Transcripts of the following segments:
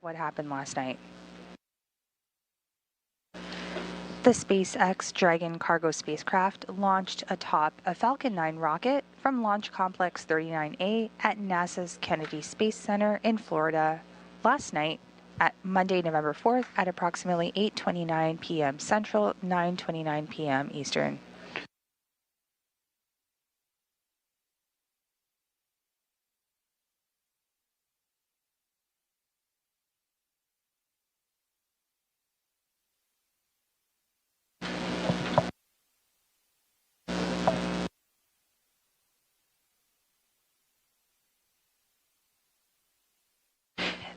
what happened last night. The SpaceX Dragon cargo spacecraft launched atop a Falcon 9 rocket from Launch Complex 39A at NASA's Kennedy Space Center in Florida last night at Monday, November 4th at approximately 8:29 p.m. Central, 9:29 p.m. Eastern.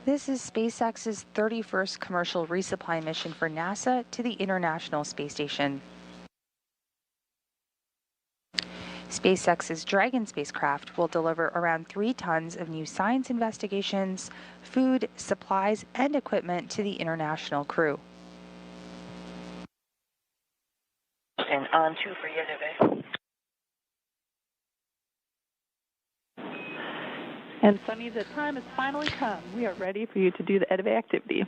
This is SpaceX's 31st commercial resupply mission for NASA to the International Space Station. SpaceX's Dragon spacecraft will deliver around 3 tons of new science investigations, food, supplies, and equipment to the international crew. And on 2 for yesterday. And Sunny, the time has finally come. We are ready for you to do the EDIVE activity.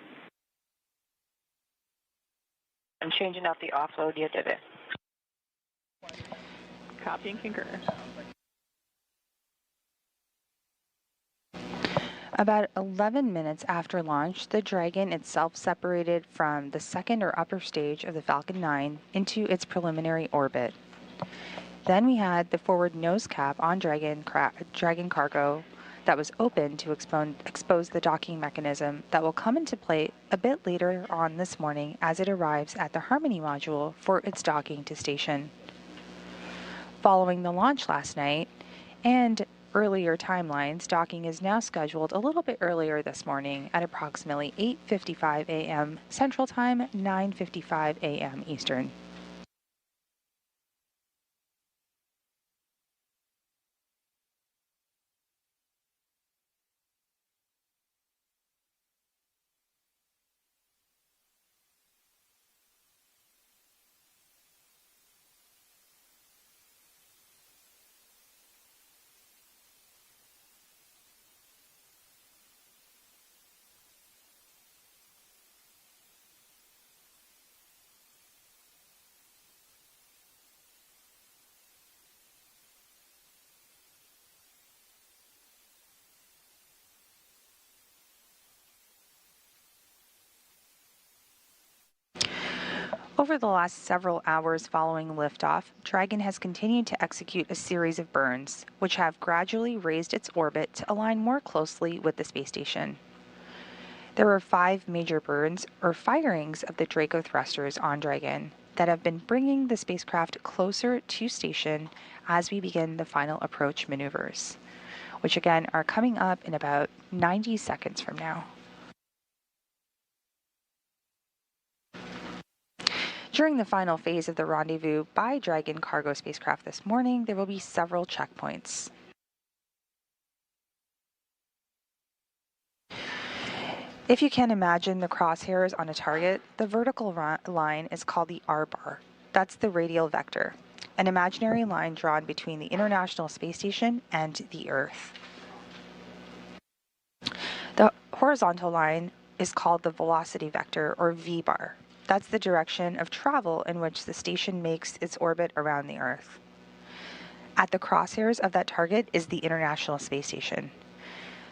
I'm changing out the offload yesterday. Copy and concur. About 11 minutes after launch, the Dragon itself separated from the second or upper stage of the Falcon 9 into its preliminary orbit. Then we had the forward nose cap on Dragon cargo that was open to expose the docking mechanism that will come into play a bit later on this morning as it arrives at the Harmony module for its docking to station. Following the launch last night and earlier timelines, docking is now scheduled a little bit earlier this morning at approximately 8:55 a.m. Central Time, 9:55 a.m. Eastern. Over the last several hours following liftoff, Dragon has continued to execute a series of burns, which have gradually raised its orbit to align more closely with the space station. There were 5 major burns, or firings, of the Draco thrusters on Dragon that have been bringing the spacecraft closer to station as we begin the final approach maneuvers, which again are coming up in about 90 seconds from now. During the final phase of the rendezvous by Dragon cargo spacecraft this morning, there will be several checkpoints. If you can imagine the crosshairs on a target, the vertical line is called the R-bar. That's the radial vector, an imaginary line drawn between the International Space Station and the Earth. The horizontal line is called the velocity vector, or V-bar. That's the direction of travel in which the station makes its orbit around the Earth. At the crosshairs of that target is the International Space Station.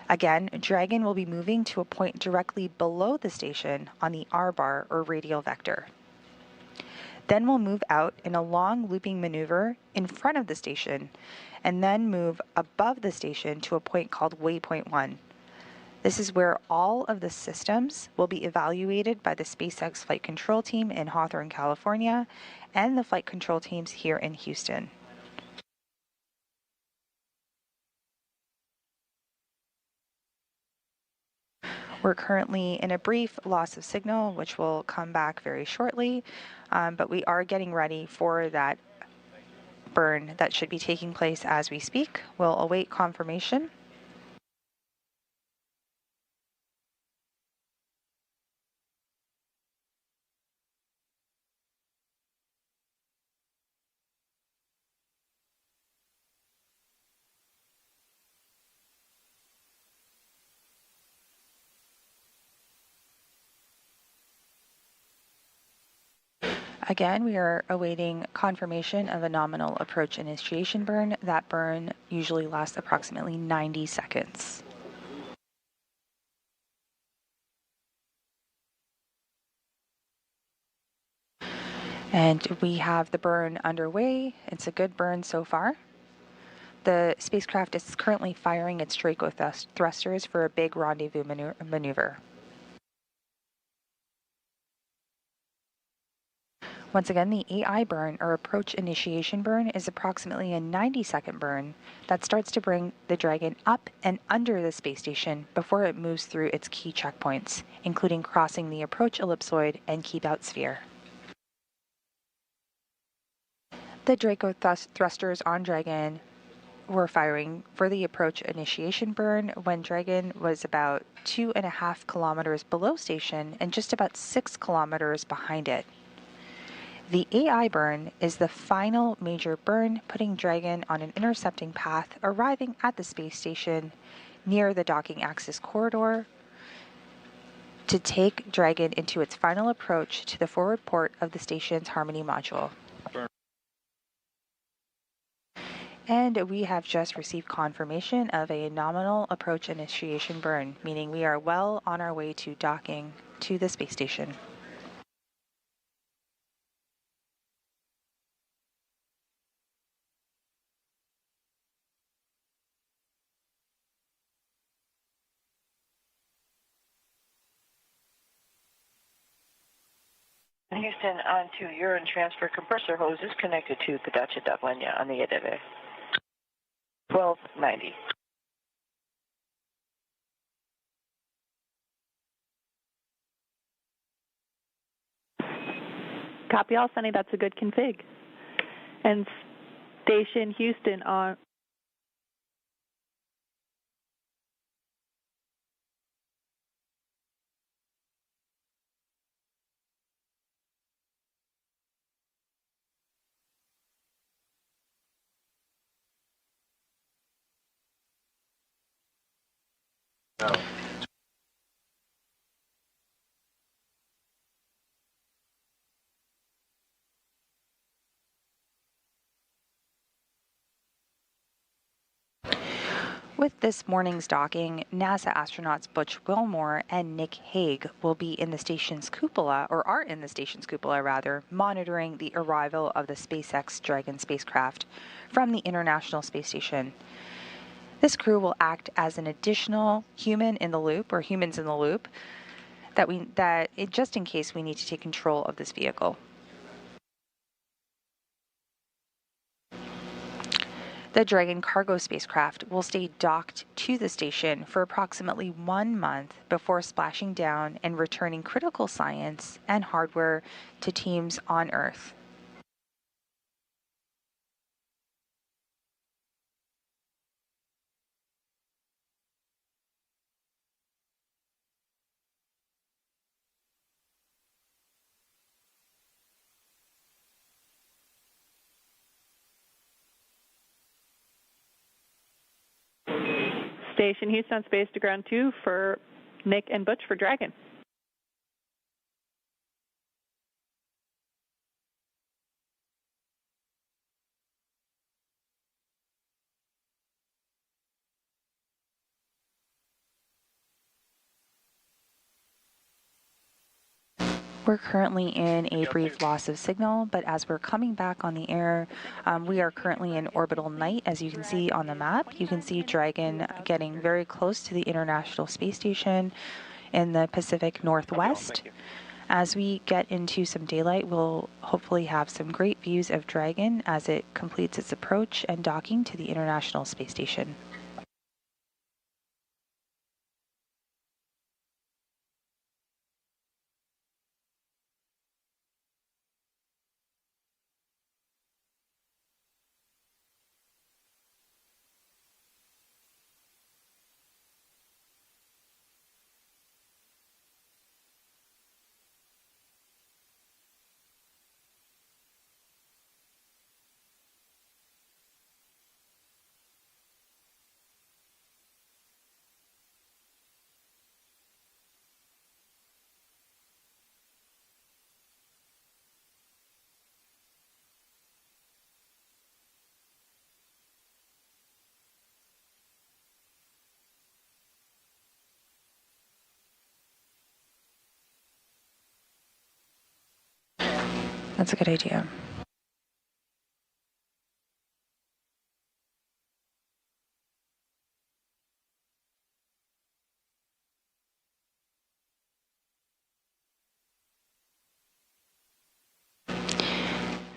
Again, Dragon will be moving to a point directly below the station on the R-bar, or radial vector. Then we'll move out in a long looping maneuver in front of the station, and then move above the station to a point called Waypoint 1. This is where all of the systems will be evaluated by the SpaceX flight control team in Hawthorne, California, and the flight control teams here in Houston. We're currently in a brief loss of signal, which will come back very shortly, but we are getting ready for that burn that should be taking place as we speak. We'll await confirmation. Again, we are awaiting confirmation of a nominal approach initiation burn. That burn usually lasts approximately 90 seconds. And we have the burn underway. It's a good burn so far. The spacecraft is currently firing its Draco thrusters for a big rendezvous maneuver. Once again, the AI burn, or approach initiation burn, is approximately a 90-second burn that starts to bring the Dragon up and under the space station before it moves through its key checkpoints, including crossing the approach ellipsoid and keep out sphere. The Draco thrusters on Dragon were firing for the approach initiation burn when Dragon was about 2.5 kilometers below station and just about 6 kilometers behind it. The AI burn is the final major burn, putting Dragon on an intercepting path, arriving at the space station near the docking axis corridor to take Dragon into its final approach to the forward port of the station's Harmony module. And we have just received confirmation of a nominal approach initiation burn, meaning we are well on our way to docking to the space station. Houston, on to urine transfer compressor hose is connected to Kadacha Dablanya on the EDV. 1290. Copy all, Sunny. That's a good config. And Station Houston on. No. With this morning's docking, NASA astronauts Butch Wilmore and Nick Hague will be in the station's cupola, or are in the station's cupola rather, monitoring the arrival of the SpaceX Dragon spacecraft from the International Space Station. This crew will act as an additional human in the loop, or humans in the loop, just in case we need to take control of this vehicle. The Dragon cargo spacecraft will stay docked to the station for approximately 1 month before splashing down and returning critical science and hardware to teams on Earth. Station Houston on space to ground 2 for Nick and Butch for Dragon. We're currently in a brief loss of signal, but as we're coming back on the air, we are currently in orbital night. As you can see on the map, you can see Dragon getting very close to the International Space Station in the Pacific Northwest. As we get into some daylight, we'll hopefully have some great views of Dragon as it completes its approach and docking to the International Space Station. That's a good idea.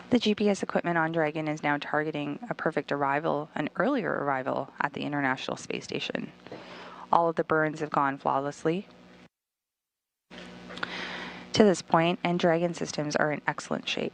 The GPS equipment on Dragon is now targeting a perfect arrival, an earlier arrival at the International Space Station. All of the burns have gone flawlessly to this point, and Dragon systems are in excellent shape.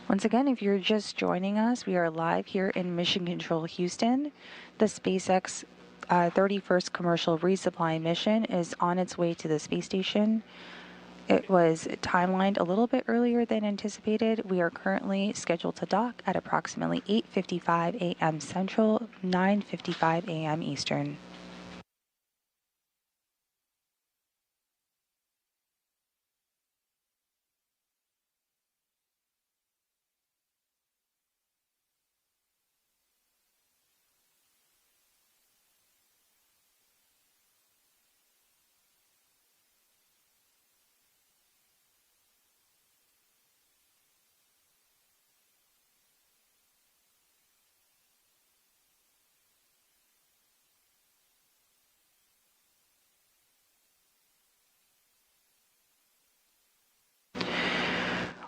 Once again, if you're just joining us, we are live here in Mission Control Houston. The SpaceX 31st commercial resupply mission is on its way to the space station. It was timelined a little bit earlier than anticipated. We are currently scheduled to dock at approximately 8:55 a.m. Central, 9:55 a.m. Eastern.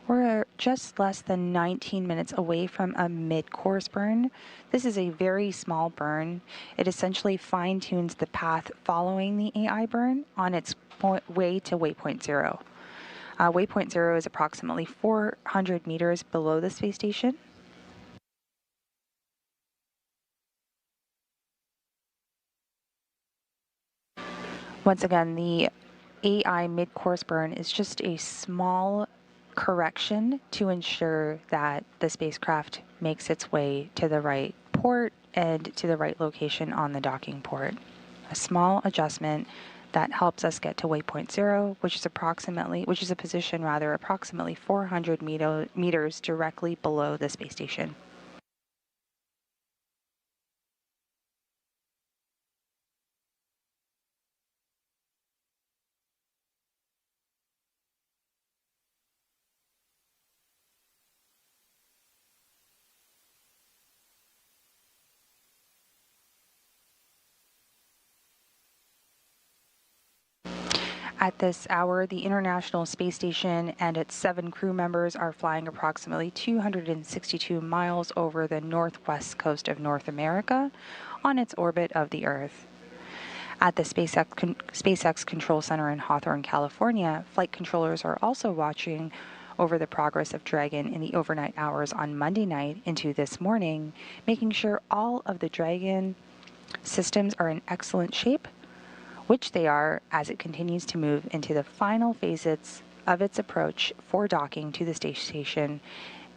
We're just less than 19 minutes away from a mid-course burn. This is a very small burn. It essentially fine-tunes the path following the AI burn on its way to Waypoint 0. Waypoint 0 is approximately 400 meters below the space station. Once again, the AI mid-course burn is just a small correction to ensure that the spacecraft makes its way to the right port and to the right location on the docking port. A small adjustment that helps us get to Waypoint 0, which is a position approximately 400 meters directly below the space station. At this hour, the International Space Station and its 7 crew members are flying approximately 262 miles over the northwest coast of North America on its orbit of the Earth. At the SpaceX Control Center in Hawthorne, California, flight controllers are also watching over the progress of Dragon in the overnight hours on Monday night into this morning, making sure all of the Dragon systems are in excellent shape, which they are as it continues to move into the final phases of its approach for docking to the space station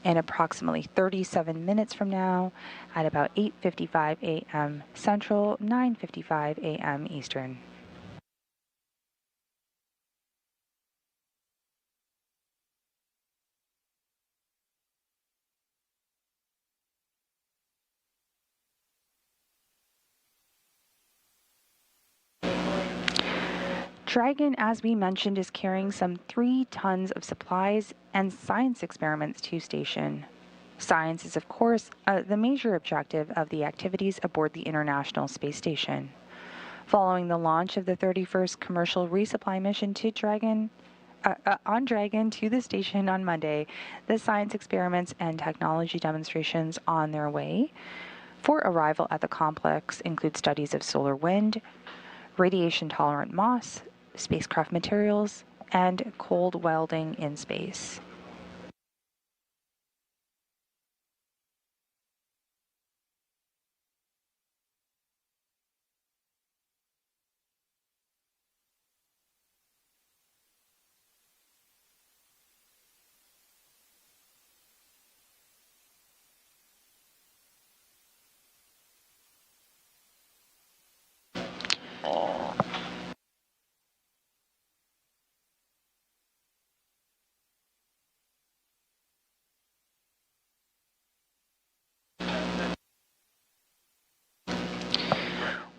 in approximately 37 minutes from now at about 8:55 a.m. Central, 9:55 a.m. Eastern. Dragon, as we mentioned, is carrying some 3 tons of supplies and science experiments to station. Science is, of course, the major objective of the activities aboard the International Space Station. Following the launch of the 31st commercial resupply mission to Dragon to the station on Monday, the science experiments and technology demonstrations on their way for arrival at the complex include studies of solar wind, radiation-tolerant moss, spacecraft materials, and cold welding in space.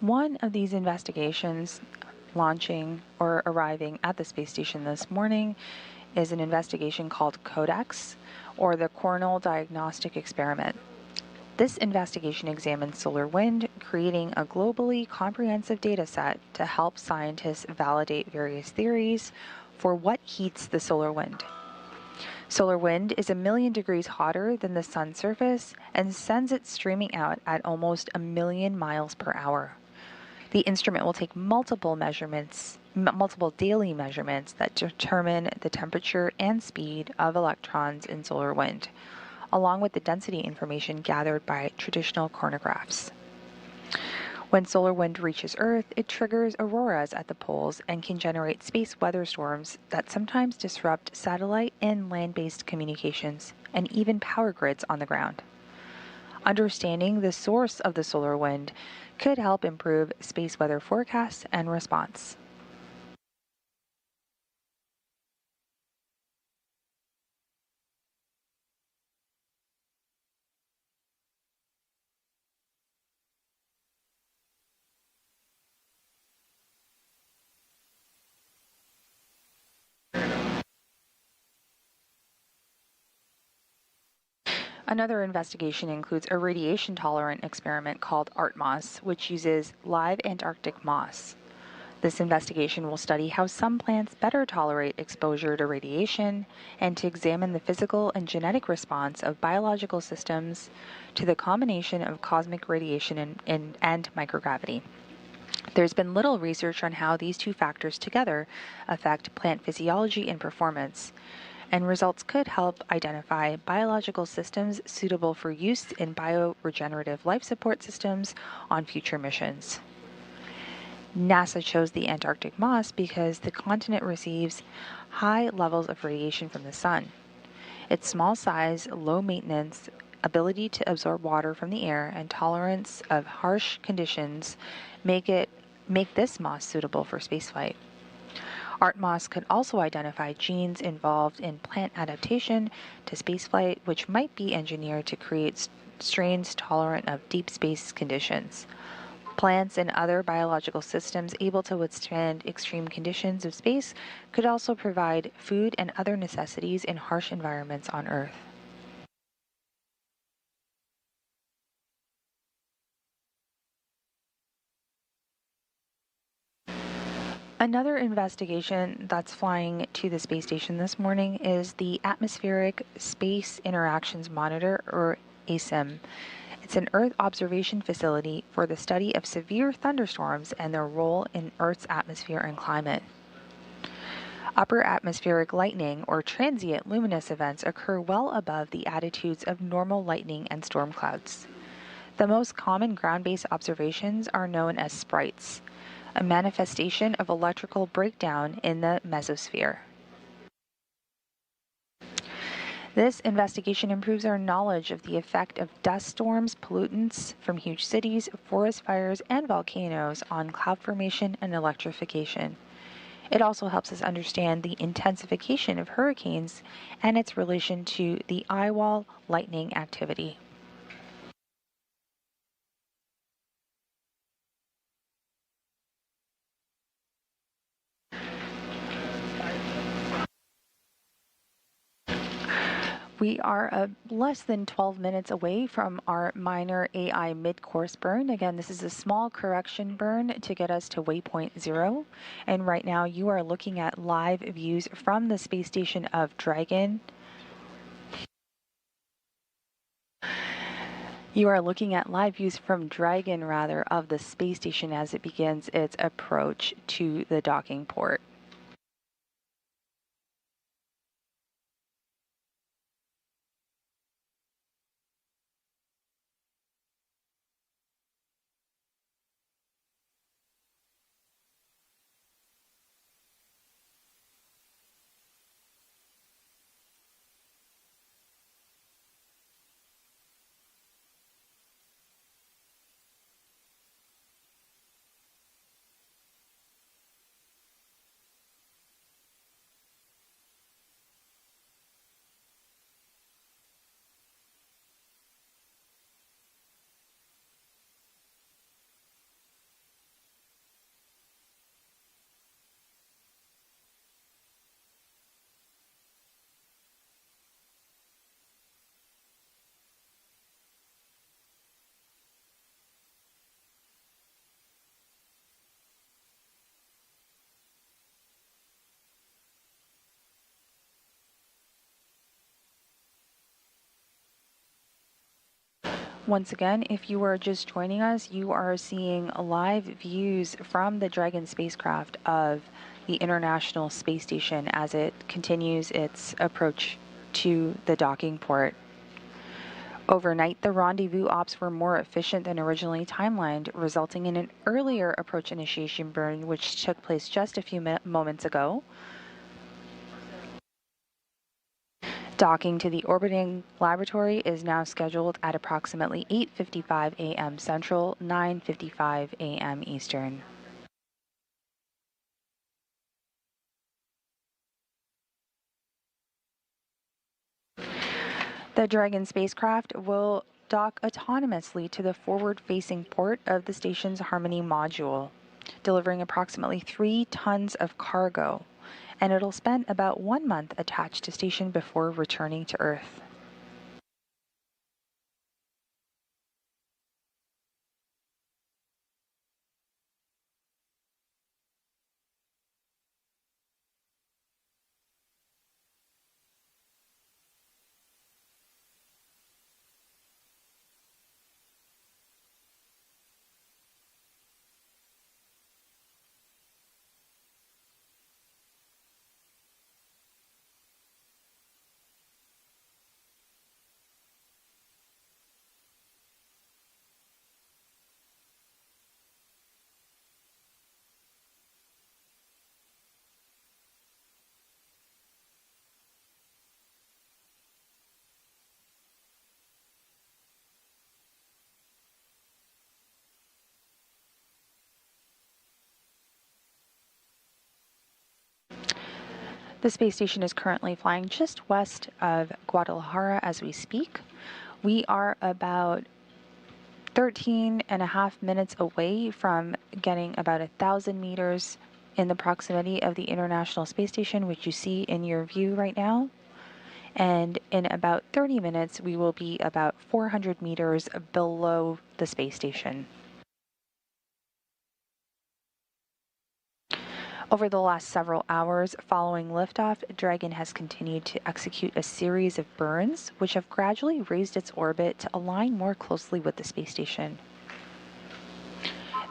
One of these investigations launching or arriving at the space station this morning is an investigation called CODEX, or the Coronal Diagnostic Experiment. This investigation examines solar wind, creating a globally comprehensive data set to help scientists validate various theories for what heats the solar wind. Solar wind is 1,000,000 degrees hotter than the sun's surface and sends it streaming out at almost 1,000,000 miles per hour. The instrument will take multiple daily measurements that determine the temperature and speed of electrons in solar wind, along with the density information gathered by traditional coronagraphs. When solar wind reaches Earth, it triggers auroras at the poles and can generate space weather storms that sometimes disrupt satellite and land-based communications and even power grids on the ground. Understanding the source of the solar wind could help improve space weather forecasts and response. Another investigation includes a radiation-tolerant experiment called ArtMoss, which uses live Antarctic moss. This investigation will study how some plants better tolerate exposure to radiation and to examine the physical and genetic response of biological systems to the combination of cosmic radiation and microgravity. There's been little research on how these two factors together affect plant physiology and performance, and results could help identify biological systems suitable for use in bioregenerative life support systems on future missions. NASA chose the Antarctic moss because the continent receives high levels of radiation from the sun. Its small size, low maintenance, ability to absorb water from the air, and tolerance of harsh conditions make this moss suitable for spaceflight. ArtMoss could also identify genes involved in plant adaptation to spaceflight, which might be engineered to create strains tolerant of deep space conditions. Plants and other biological systems able to withstand extreme conditions of space could also provide food and other necessities in harsh environments on Earth. Another investigation that's flying to the space station this morning is the Atmospheric Space Interactions Monitor, or ASIM. It's an Earth observation facility for the study of severe thunderstorms and their role in Earth's atmosphere and climate. Upper atmospheric lightning, or transient luminous events, occur well above the attitudes of normal lightning and storm clouds. The most common ground-based observations are known as sprites, a manifestation of electrical breakdown in the mesosphere. This investigation improves our knowledge of the effect of dust storms, pollutants from huge cities, forest fires, and volcanoes on cloud formation and electrification. It also helps us understand the intensification of hurricanes and its relation to the eyewall lightning activity. We are less than 12 minutes away from our minor AI mid-course burn. Again, this is a small correction burn to get us to Waypoint 0. And right now you are looking at live views from the space station of Dragon. You are looking at live views from Dragon, of the space station as it begins its approach to the docking port. Once again, if you are just joining us, you are seeing live views from the Dragon spacecraft of the International Space Station as it continues its approach to the docking port. Overnight, the rendezvous ops were more efficient than originally timelined, resulting in an earlier approach initiation burn, which took place just a few moments ago. Docking to the orbiting laboratory is now scheduled at approximately 8:55 a.m. Central, 9:55 a.m. Eastern. The Dragon spacecraft will dock autonomously to the forward-facing port of the station's Harmony module, delivering approximately 3 tons of cargo, and it'll spend about 1 month attached to station before returning to Earth. The space station is currently flying just west of Guadalajara as we speak. We are about 13.5 minutes away from getting about 1,000 meters in the proximity of the International Space Station, which you see in your view right now. And in about 30 minutes, we will be about 400 meters below the space station. Over the last several hours following liftoff, Dragon has continued to execute a series of burns, which have gradually raised its orbit to align more closely with the space station.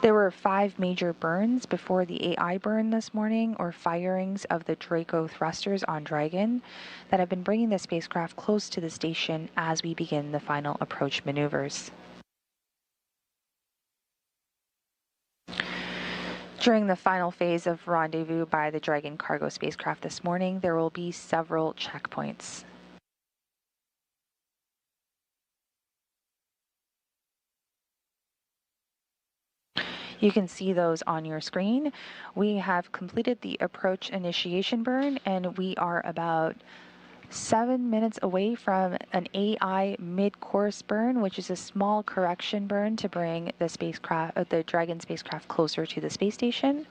There were 5 major burns before the AI burn this morning, or firings of the Draco thrusters on Dragon, that have been bringing the spacecraft close to the station as we begin the final approach maneuvers. During the final phase of rendezvous by the Dragon cargo spacecraft this morning, there will be several checkpoints. You can see those on your screen. We have completed the approach initiation burn, and we are about 7 minutes away from an AI mid-course burn, which is a small correction burn to bring the Dragon spacecraft closer to the space station.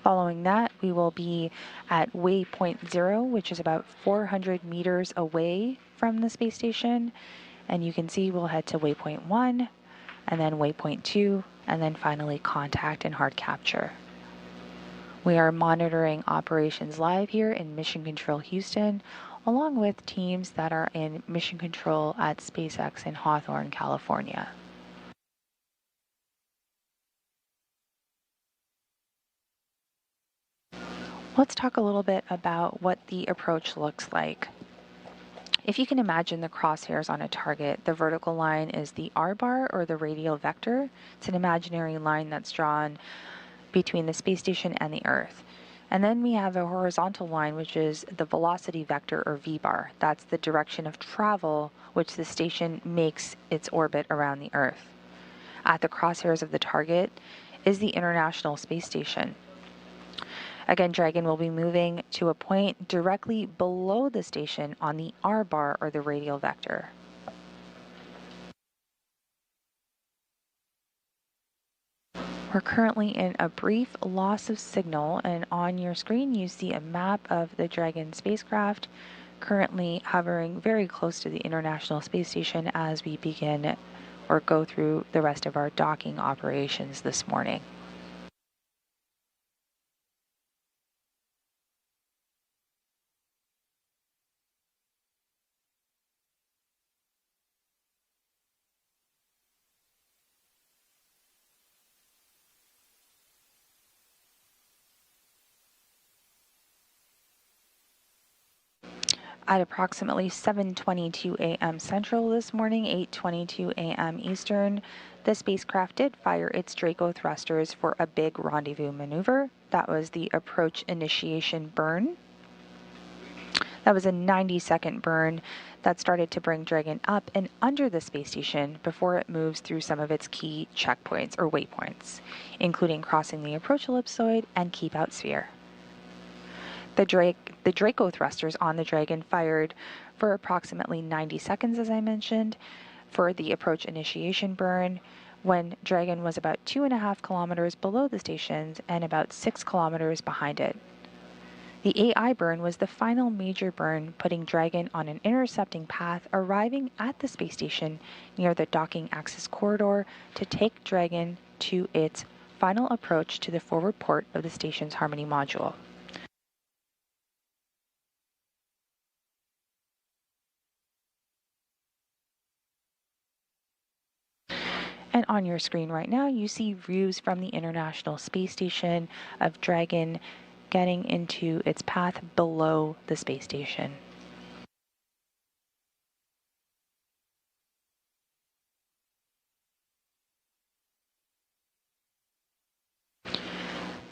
Following that, we will be at Waypoint 0, which is about 400 meters away from the space station. And you can see we'll head to Waypoint 1, and then Waypoint 2, and then finally contact and hard capture. We are monitoring operations live here in Mission Control Houston, along with teams that are in Mission Control at SpaceX in Hawthorne, California. Let's talk a little bit about what the approach looks like. If you can imagine the crosshairs on a target, the vertical line is the R-bar, or the radial vector. It's an imaginary line that's drawn between the space station and the Earth. And then we have a horizontal line, which is the velocity vector, or V-bar. That's the direction of travel which the station makes its orbit around the Earth. At the crosshairs of the target is the International Space Station. Again, Dragon will be moving to a point directly below the station on the R-bar, or the radial vector. We're currently in a brief loss of signal, and on your screen you see a map of the Dragon spacecraft currently hovering very close to the International Space Station as we begin or go through the rest of our docking operations this morning. At approximately 7:22 a.m. Central this morning, 8:22 a.m. Eastern, the spacecraft did fire its Draco thrusters for a big rendezvous maneuver. That was the approach initiation burn. That was a 90-second burn that started to bring Dragon up and under the space station before it moves through some of its key checkpoints or waypoints, including crossing the approach ellipsoid and keep out sphere. The Draco thrusters on the Dragon fired for approximately 90 seconds, as I mentioned, for the approach initiation burn, when Dragon was about 2.5 kilometers below the stations and about 6 kilometers behind it. The AI burn was the final major burn, putting Dragon on an intercepting path, arriving at the space station near the docking access corridor to take Dragon to its final approach to the forward port of the station's Harmony module. And on your screen right now, you see views from the International Space Station of Dragon getting into its path below the space station.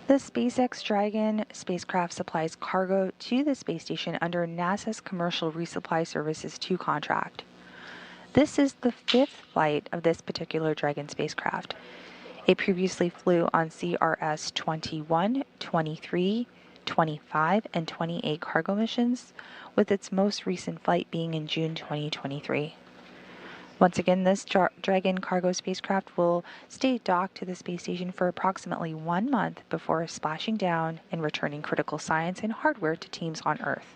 The SpaceX Dragon spacecraft supplies cargo to the space station under NASA's Commercial Resupply Services 2 contract. This is the 5th flight of this particular Dragon spacecraft. It previously flew on CRS 21, 23, 25, and 28 cargo missions, with its most recent flight being in June 2023. Once again, this Dragon cargo spacecraft will stay docked to the space station for approximately 1 month before splashing down and returning critical science and hardware to teams on Earth.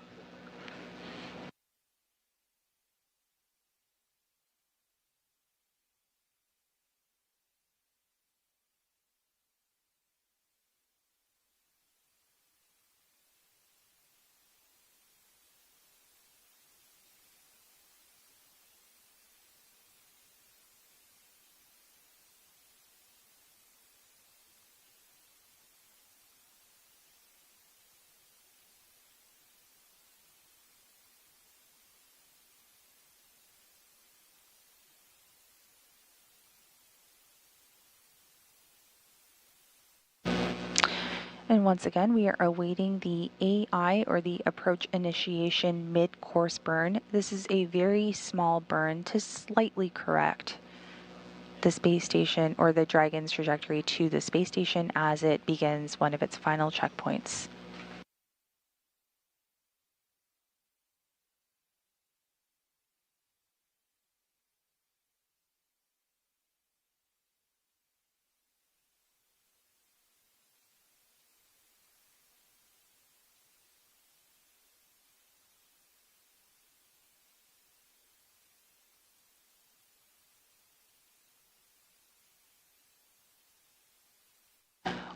And once again, we are awaiting the AI, or the approach initiation mid-course burn. This is a very small burn to slightly correct the space station, or the Dragon's trajectory to the space station, as it begins one of its final checkpoints.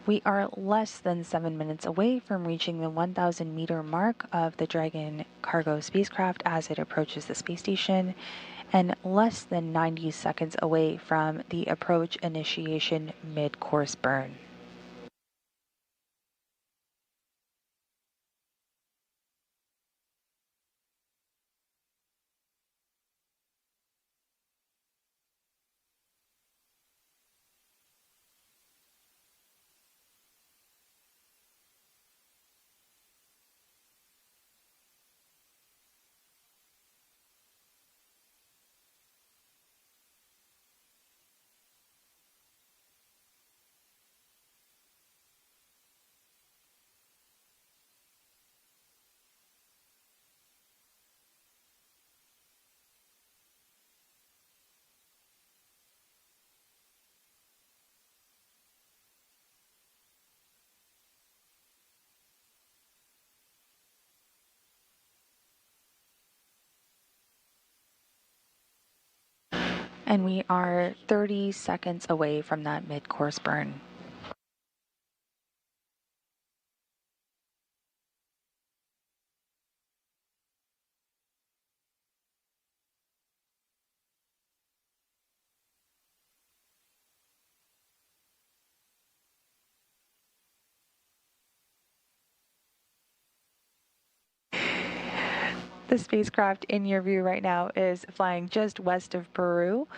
We are less than 7 minutes away from reaching the 1,000 meter mark of the Dragon cargo spacecraft as it approaches the space station, and less than 90 seconds away from the approach initiation mid-course burn. And we are 30 seconds away from that mid-course burn. The spacecraft in your view right now is flying just west of Peru.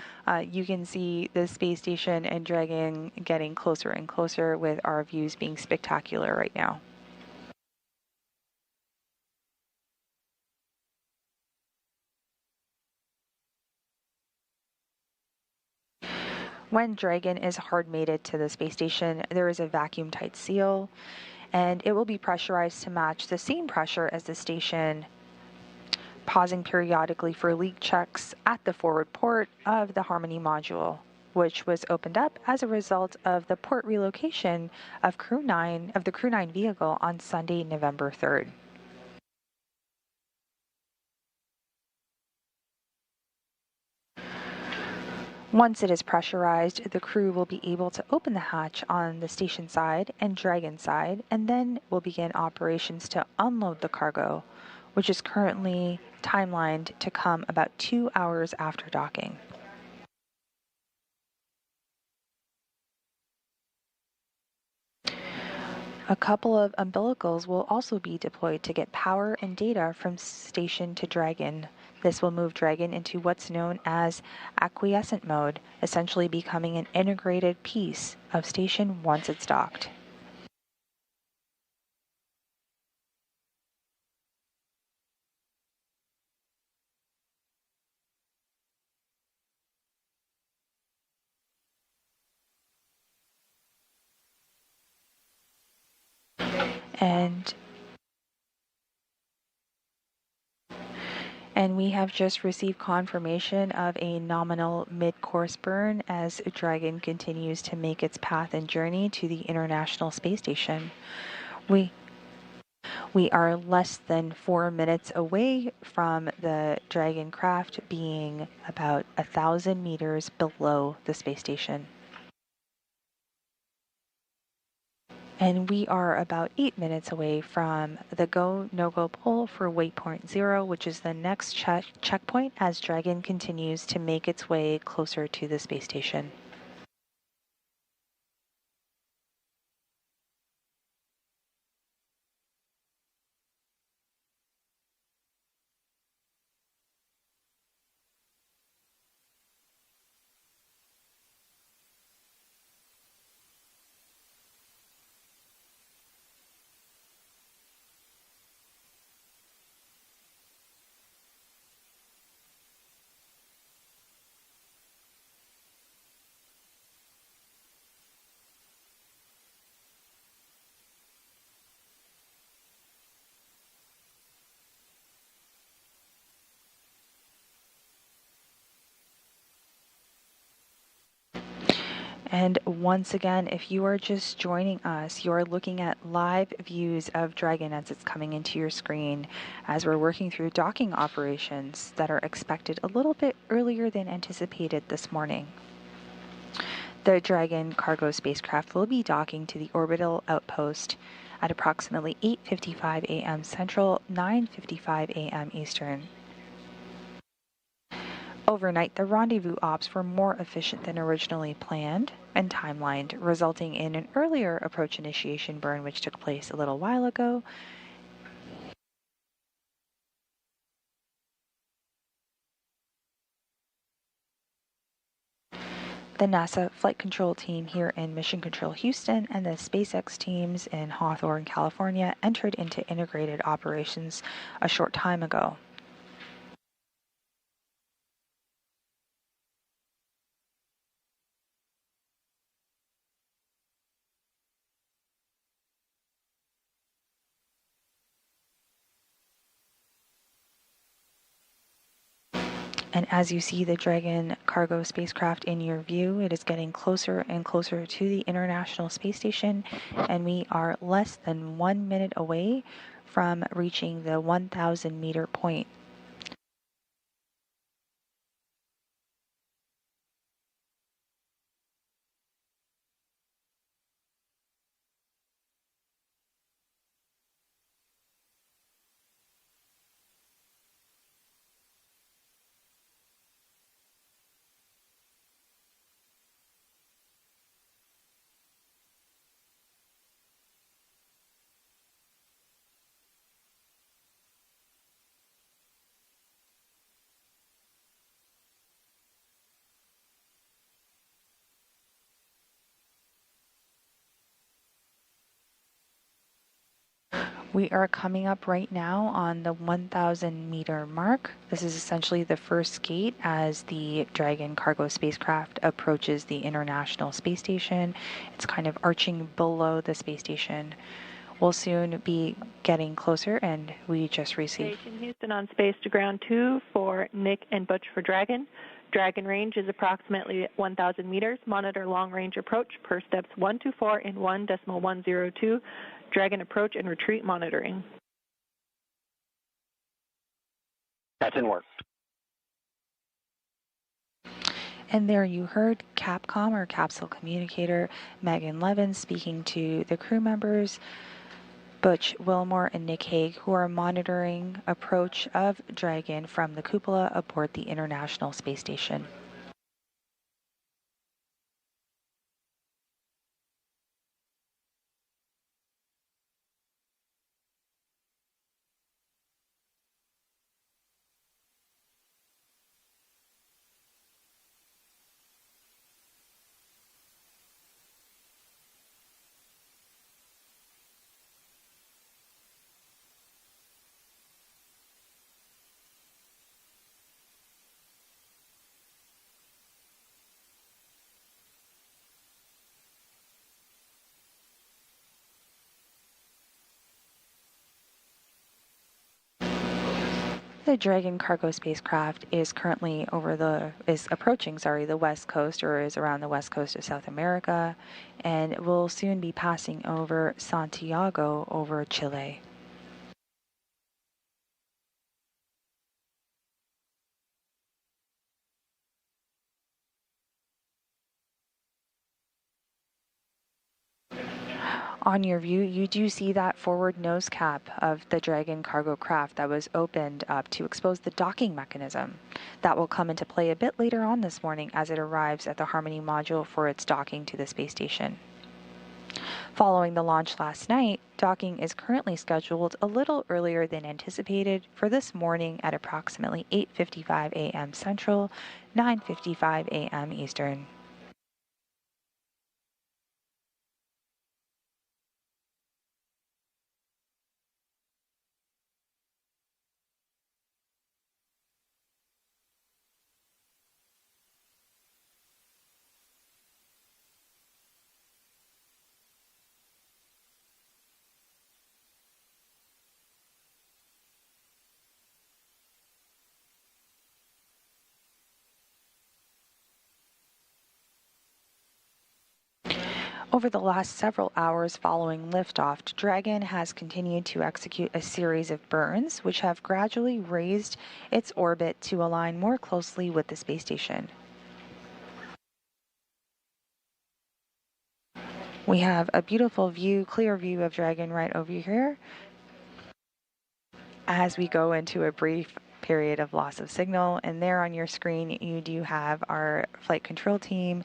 You can see the space station and Dragon getting closer and closer, with our views being spectacular right now. When Dragon is hard mated to the space station, there is a vacuum-tight seal, and it will be pressurized to match the same pressure as the station, pausing periodically for leak checks at the forward port of the Harmony module, which was opened up as a result of the port relocation of the Crew 9 vehicle on Sunday, November 3rd. Once it is pressurized, the crew will be able to open the hatch on the station side and Dragon side, and then will begin operations to unload the cargo, which is currently timelined to come about 2 hours after docking. A couple of umbilicals will also be deployed to get power and data from station to Dragon. This will move Dragon into what's known as acquiescent mode, essentially becoming an integrated piece of station once it's docked. And we have just received confirmation of a nominal mid-course burn as Dragon continues to make its path and journey to the International Space Station. We are less than 4 minutes away from the Dragon craft being about 1,000 meters below the space station. And we are about 8 minutes away from the go/no-go poll for Waypoint 0, which is the next checkpoint as Dragon continues to make its way closer to the space station. And once again, if you are just joining us, you are looking at live views of Dragon as it's coming into your screen as we're working through docking operations that are expected a little bit earlier than anticipated this morning. The Dragon cargo spacecraft will be docking to the orbital outpost at approximately 8:55 a.m. Central, 9:55 a.m. Eastern. Overnight, the rendezvous ops were more efficient than originally planned and timelined, resulting in an earlier approach initiation burn which took place a little while ago. The NASA Flight Control team here in Mission Control Houston and the SpaceX teams in Hawthorne, California entered into integrated operations a short time ago. And as you see the Dragon cargo spacecraft in your view, it is getting closer and closer to the International Space Station, and we are less than 1 minute away from reaching the 1,000 meter point. We are coming up right now on the 1,000 meter mark. This is essentially the first gate as the Dragon cargo spacecraft approaches the International Space Station. It's kind of arching below the space station. We'll soon be getting closer, and we just received. Station Houston on space to ground 2 for Nick and Butch for Dragon. Dragon range is approximately 1,000 meters. Monitor long range approach per steps 124 and 1.102. Dragon approach and retreat monitoring. That's in work. And there you heard Capcom, or capsule communicator, Megan Levin speaking to the crew members, Butch Wilmore and Nick Hague, who are monitoring approach of Dragon from the cupola aboard the International Space Station. The Dragon cargo spacecraft is currently approaching the west coast, or is around the west coast of South America, and will soon be passing over Santiago over Chile. On your view, you do see that forward nose cap of the Dragon cargo craft that was opened up to expose the docking mechanism. That will come into play a bit later on this morning as it arrives at the Harmony module for its docking to the space station. Following the launch last night, docking is currently scheduled a little earlier than anticipated for this morning at approximately 8:55 a.m. Central, 9:55 a.m. Eastern. Over the last several hours following liftoff, Dragon has continued to execute a series of burns, which have gradually raised its orbit to align more closely with the space station. We have a beautiful view, clear view of Dragon right over here. As we go into a brief period of loss of signal, and there on your screen you do have our flight control team.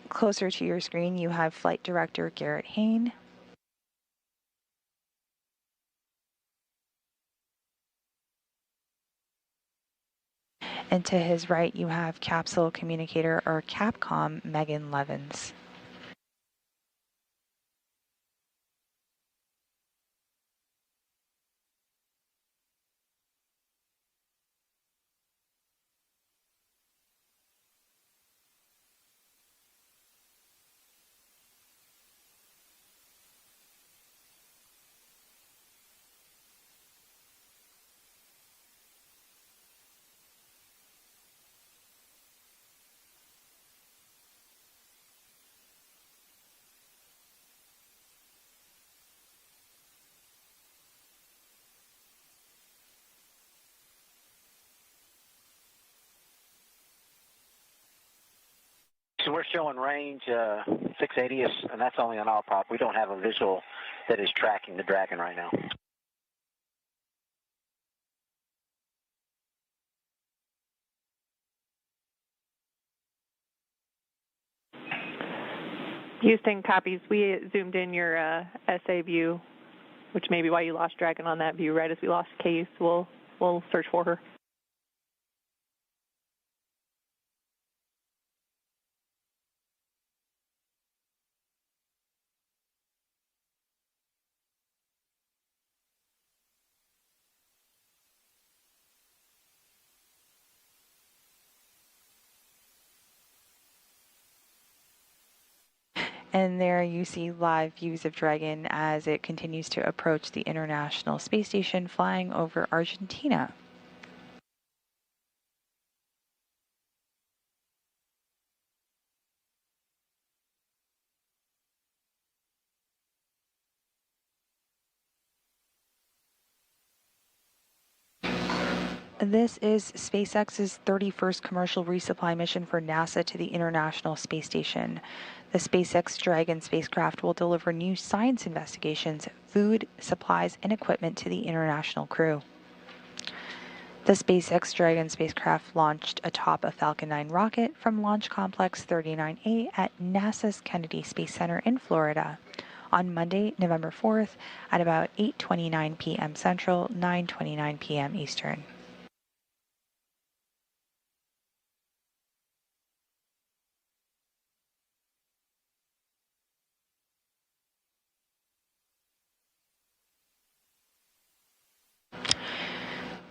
Closer to your screen, you have Flight Director Garrett Hain. And to his right, you have Capsule Communicator, or Capcom, Megan Levins. So we're showing range 680, and that's only on our prop. We don't have a visual that is tracking the Dragon right now. Houston copies. We zoomed in your SA view, which may be why you lost Dragon on that view right as we lost Case. We'll search for her. And there you see live views of Dragon as it continues to approach the International Space Station flying over Argentina. This is SpaceX's 31st commercial resupply mission for NASA to the International Space Station. The SpaceX Dragon spacecraft will deliver new science investigations, food, supplies, and equipment to the international crew. The SpaceX Dragon spacecraft launched atop a Falcon 9 rocket from Launch Complex 39A at NASA's Kennedy Space Center in Florida on Monday, November 4th at about 8:29 p.m. Central, 9:29 p.m. Eastern.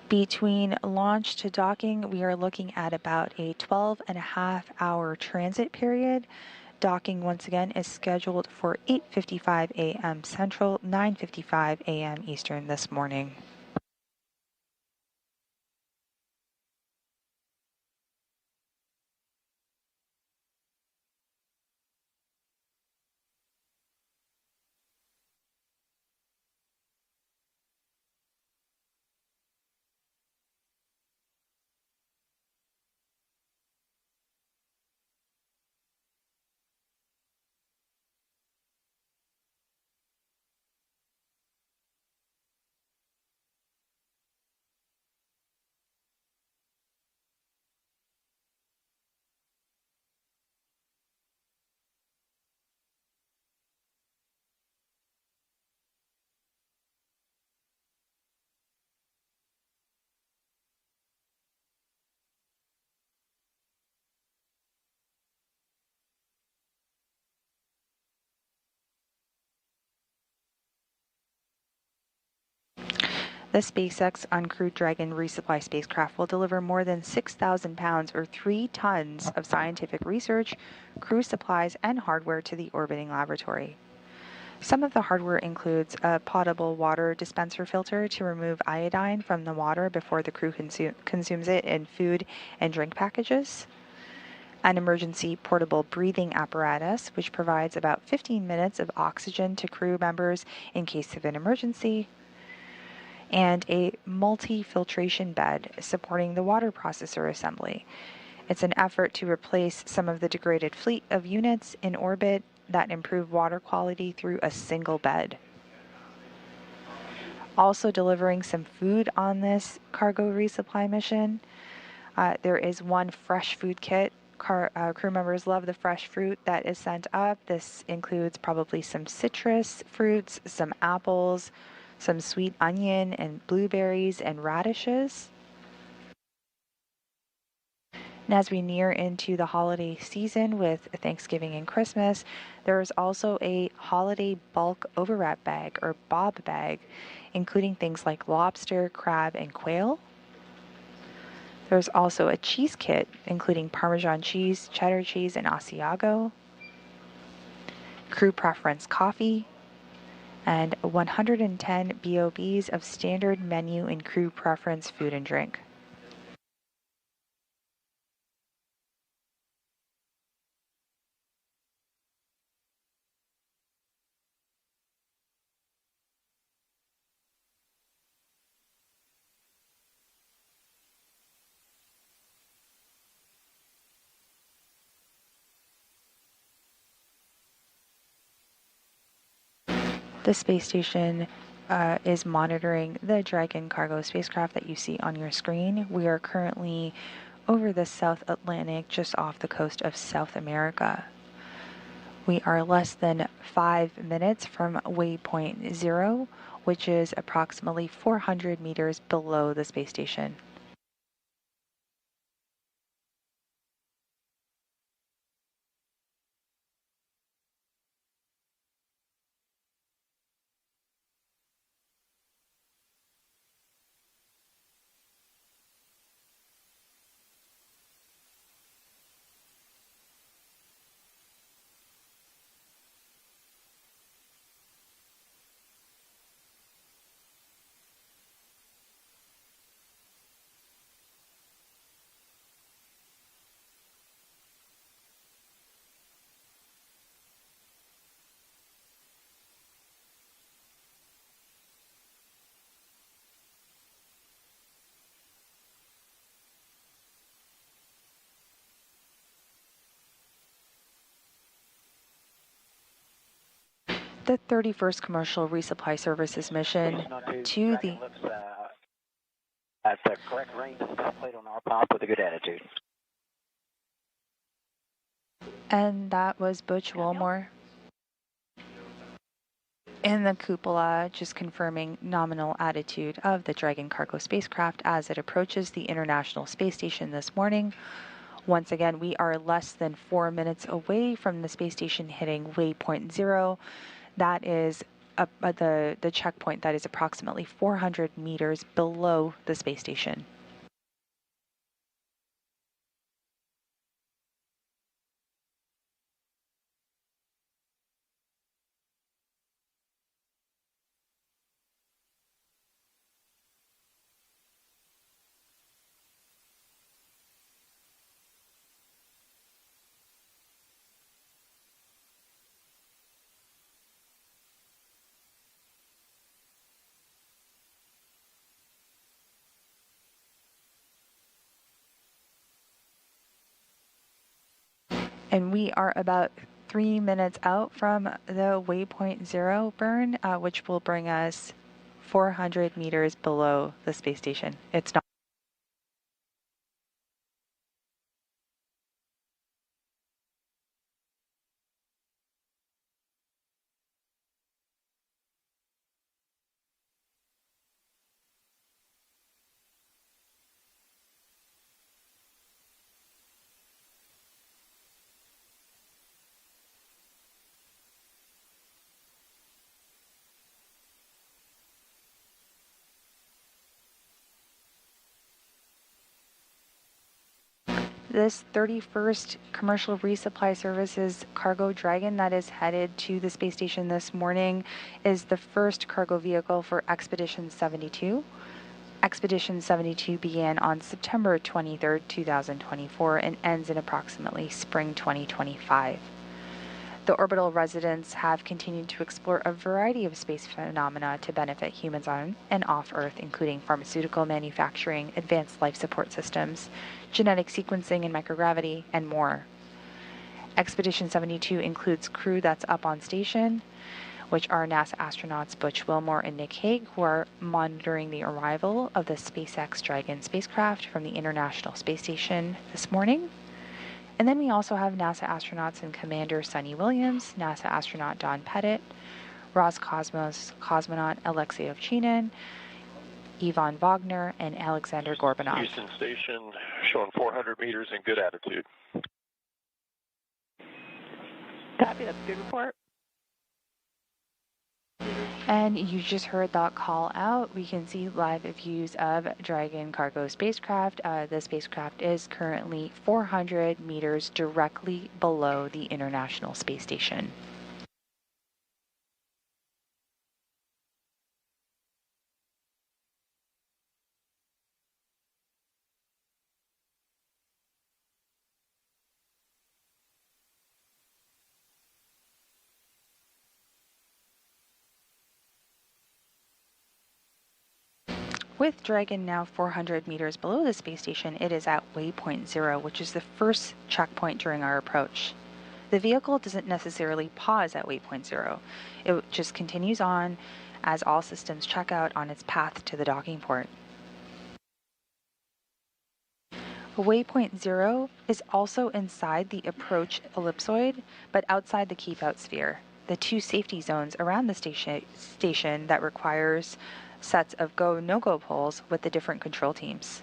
Between launch to docking, we are looking at about a 12.5-hour transit period. Docking, once again, is scheduled for 8:55 a.m. Central, 9:55 a.m. Eastern this morning. The SpaceX uncrewed Dragon resupply spacecraft will deliver more than 6,000 pounds or 3 tons of scientific research, crew supplies, and hardware to the orbiting laboratory. Some of the hardware includes a potable water dispenser filter to remove iodine from the water before the crew consumes it in food and drink packages, an emergency portable breathing apparatus, which provides about 15 minutes of oxygen to crew members in case of an emergency, and a multi-filtration bed supporting the water processor assembly. It's an effort to replace some of the degraded fleet of units in orbit that improve water quality through a single bed. Also delivering some food on this cargo resupply mission, there is one fresh food kit. Crew members love the fresh fruit that is sent up. This includes probably some citrus fruits, some apples, some sweet onion and blueberries and radishes. And as we near into the holiday season with Thanksgiving and Christmas, there is also a holiday bulk overwrap bag or bob bag, including things like lobster, crab, and quail. There's also a cheese kit, including Parmesan cheese, cheddar cheese, and Asiago, crew preference coffee, and 110 BOBs of standard menu and crew preference food and drink. The space station is monitoring the Dragon cargo spacecraft that you see on your screen. We are currently over the South Atlantic, just off the coast of South America. We are less than 5 minutes from Waypoint 0, which is approximately 400 meters below the space station. The 31st Commercial Resupply Services mission to the... At the correct range, plate on our pop with a good attitude. And that was Butch Wilmore in the cupola, just confirming nominal attitude of the Dragon cargo spacecraft as it approaches the International Space Station this morning. Once again, we are less than 4 minutes away from the space station hitting Waypoint 0. That is the checkpoint that is approximately 400 meters below the space station. And we are about 3 minutes out from the Waypoint 0 burn, which will bring us 400 meters below the space station. It's not. This 31st Commercial Resupply Services cargo Dragon that is headed to the space station this morning is the first cargo vehicle for Expedition 72. Expedition 72 began on September 23, 2024 and ends in approximately spring 2025. The Orbital residents have continued to explore a variety of space phenomena to benefit humans on and off Earth, including pharmaceutical manufacturing, advanced life support systems, genetic sequencing and microgravity, and more. Expedition 72 includes crew that's up on station, which are NASA astronauts Butch Wilmore and Nick Hague, who are monitoring the arrival of the SpaceX Dragon spacecraft from the International Space Station this morning. And then we also have NASA astronauts and Commander Sunny Williams, NASA astronaut Don Pettit, Roscosmos cosmonaut Alexei Ovchinin, Ivan Wagner, and Alexander Gorbanov. Houston Station showing 400 meters in good attitude. Copy, that's a good report. And you just heard that call out. We can see live views of Dragon cargo spacecraft. The spacecraft is currently 400 meters directly below the International Space Station. With Dragon now 400 meters below the space station, it is at Waypoint 0, which is the first checkpoint during our approach. The vehicle doesn't necessarily pause at Waypoint 0. It just continues on as all systems check out on its path to the docking port. Waypoint 0 is also inside the approach ellipsoid, but outside the keep-out sphere. The two safety zones around the station that requires sets of go, no-go poles with the different control teams.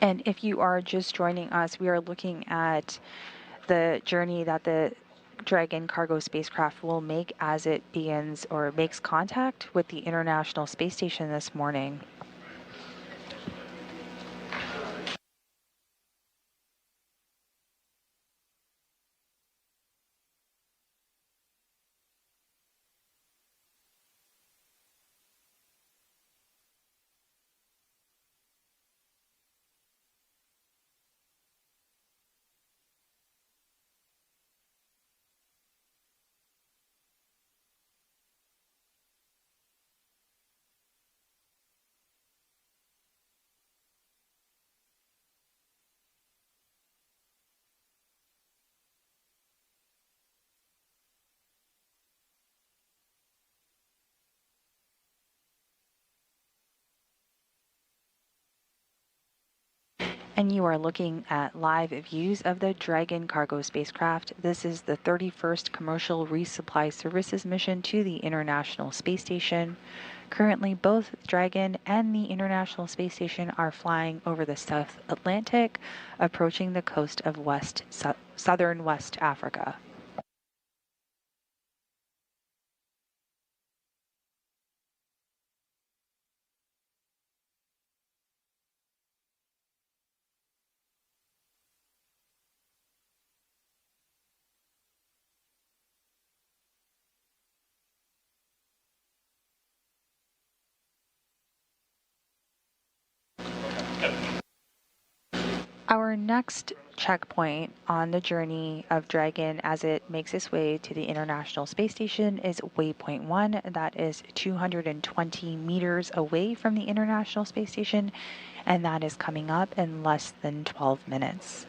And if you are just joining us, we are looking at the journey that the Dragon cargo spacecraft will make as it begins or makes contact with the International Space Station this morning. And you are looking at live views of the Dragon cargo spacecraft. This is the 31st commercial resupply services mission to the International Space Station. Currently, both Dragon and the International Space Station are flying over the South Atlantic, approaching the coast of southern West Africa. Our next checkpoint on the journey of Dragon as it makes its way to the International Space Station is Waypoint 1. That is 220 meters away from the International Space Station, and that is coming up in less than 12 minutes.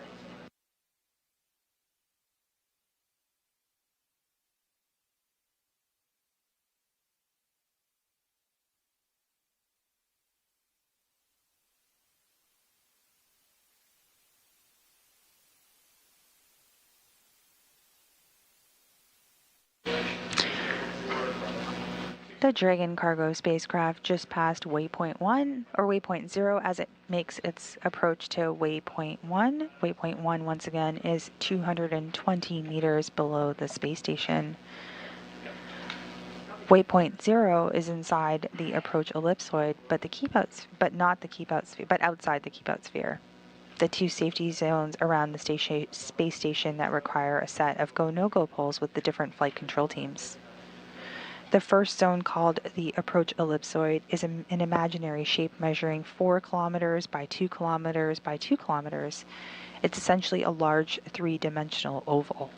The Dragon cargo spacecraft just passed Waypoint 1 or Waypoint 0 as it makes its approach to Waypoint 1. Waypoint 1 once again is 220 meters below the space station. Waypoint 0 is inside the approach ellipsoid, but outside the keep out sphere. The two safety zones around the space station that require a set of go-no-go poles with the different flight control teams. The first zone, called the approach ellipsoid, is an imaginary shape measuring 4 kilometers by 2 kilometers by 2 kilometers. It's essentially a large 3-dimensional oval.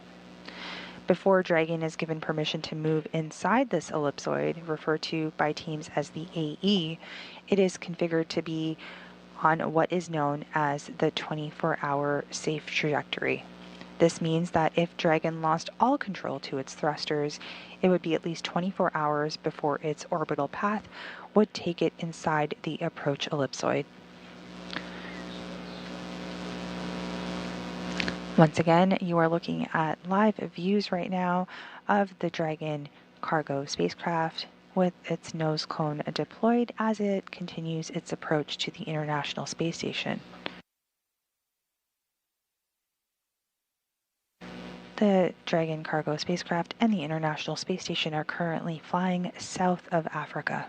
Before Dragon is given permission to move inside this ellipsoid, referred to by teams as the AE, it is configured to be on what is known as the 24-hour safe trajectory. This means that if Dragon lost all control to its thrusters, it would be at least 24 hours before its orbital path would take it inside the approach ellipsoid. Once again, you are looking at live views right now of the Dragon cargo spacecraft with its nose cone deployed as it continues its approach to the International Space Station. The Dragon cargo spacecraft and the International Space Station are currently flying south of Africa.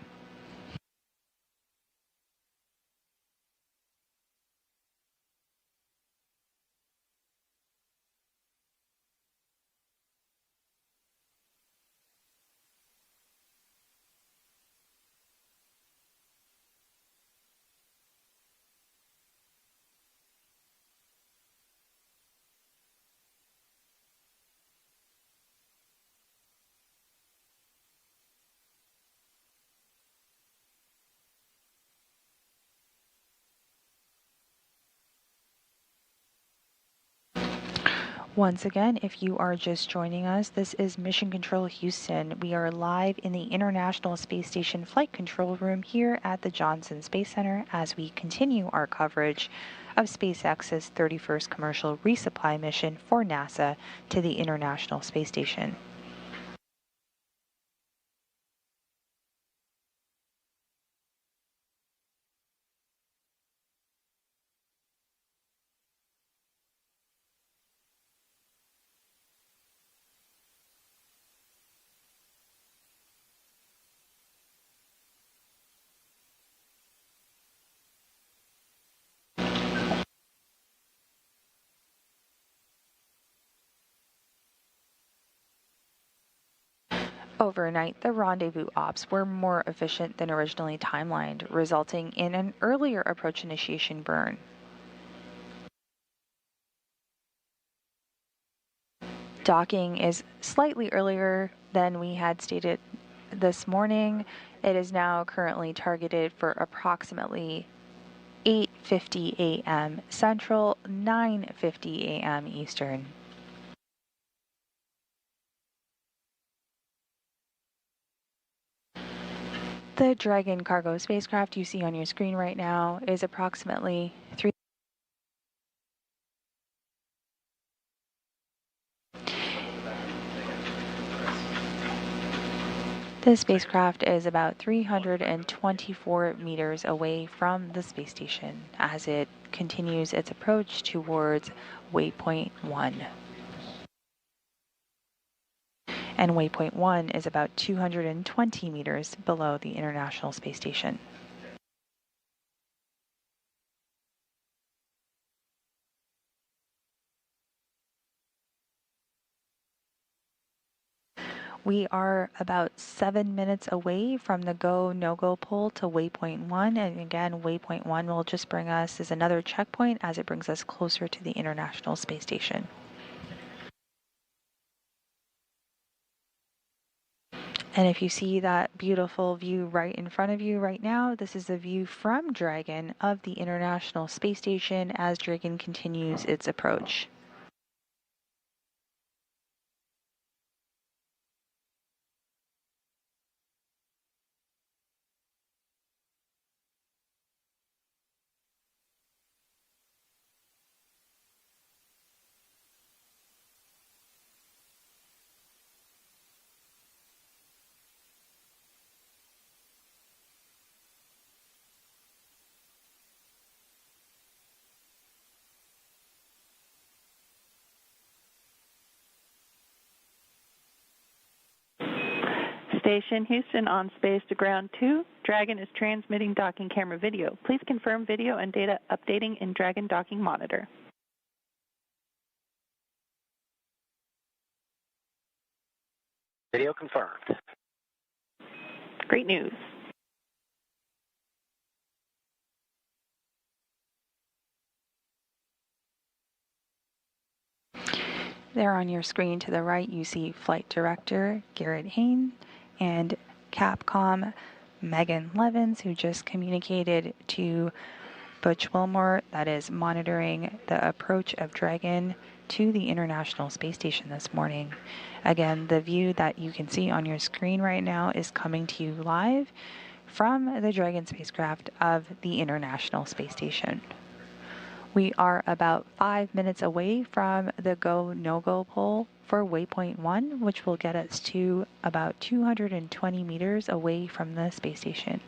Once again, if you are just joining us, this is Mission Control Houston. We are live in the International Space Station Flight Control Room here at the Johnson Space Center as we continue our coverage of SpaceX's 31st commercial resupply mission for NASA to the International Space Station. Overnight, the rendezvous ops were more efficient than originally timelined, resulting in an earlier approach initiation burn. Docking is slightly earlier than we had stated this morning. It is now currently targeted for approximately 8:50 a.m. Central, 9:50 a.m. Eastern. The Dragon cargo spacecraft you see on your screen right now is approximately 3. The spacecraft is about 324 meters away from the space station as it continues its approach towards Waypoint 1. And Waypoint 1 is about 220 meters below the International Space Station. We are about 7 minutes away from the go, no-go pull to Waypoint 1. And again, Waypoint 1 will just bring us as another checkpoint as it brings us closer to the International Space Station. And if you see that beautiful view right in front of you right now, this is the view from Dragon of the International Space Station as Dragon continues its approach. Station Houston on space to ground 2. Dragon is transmitting docking camera video. Please confirm video and data updating in Dragon docking monitor. Video confirmed. Great news. There on your screen to the right, you see Flight Director Garrett Hain and Capcom Megan Levins, who just communicated to Butch Wilmore, that is monitoring the approach of Dragon to the International Space Station this morning. Again, the view that you can see on your screen right now is coming to you live from the Dragon spacecraft of the International Space Station. We are about 5 minutes away from the go, no-go pull for Waypoint 1, which will get us to about 220 meters away from the space station.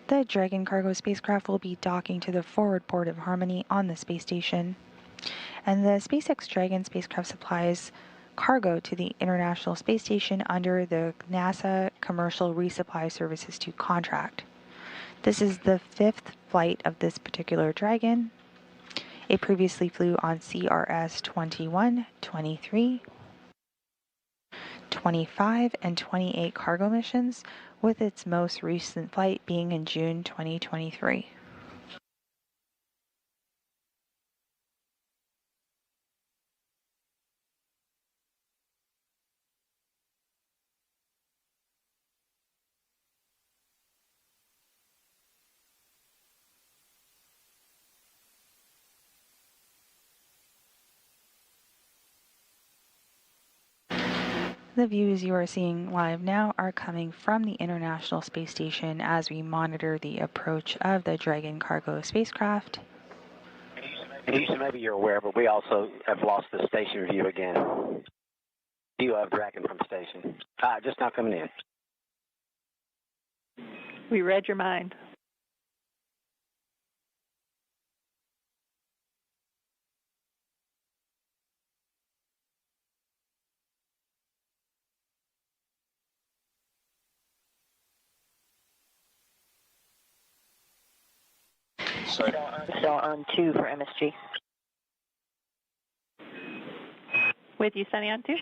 The Dragon cargo spacecraft will be docking to the forward port of Harmony on the space station. And the SpaceX Dragon spacecraft supplies cargo to the International Space Station under the NASA Commercial Resupply Services 2 contract. This is the 5th flight of this particular Dragon. It previously flew on CRS 21, 23, 25, and 28 cargo missions, with its most recent flight being in June 2023. The views you are seeing live now are coming from the International Space Station as we monitor the approach of the Dragon cargo spacecraft. Houston, maybe you're aware, but we also have lost the station view again. View of Dragon from station. Just now coming in. We read your mind. So on 2 for MSG. With you, Sunny, on 2.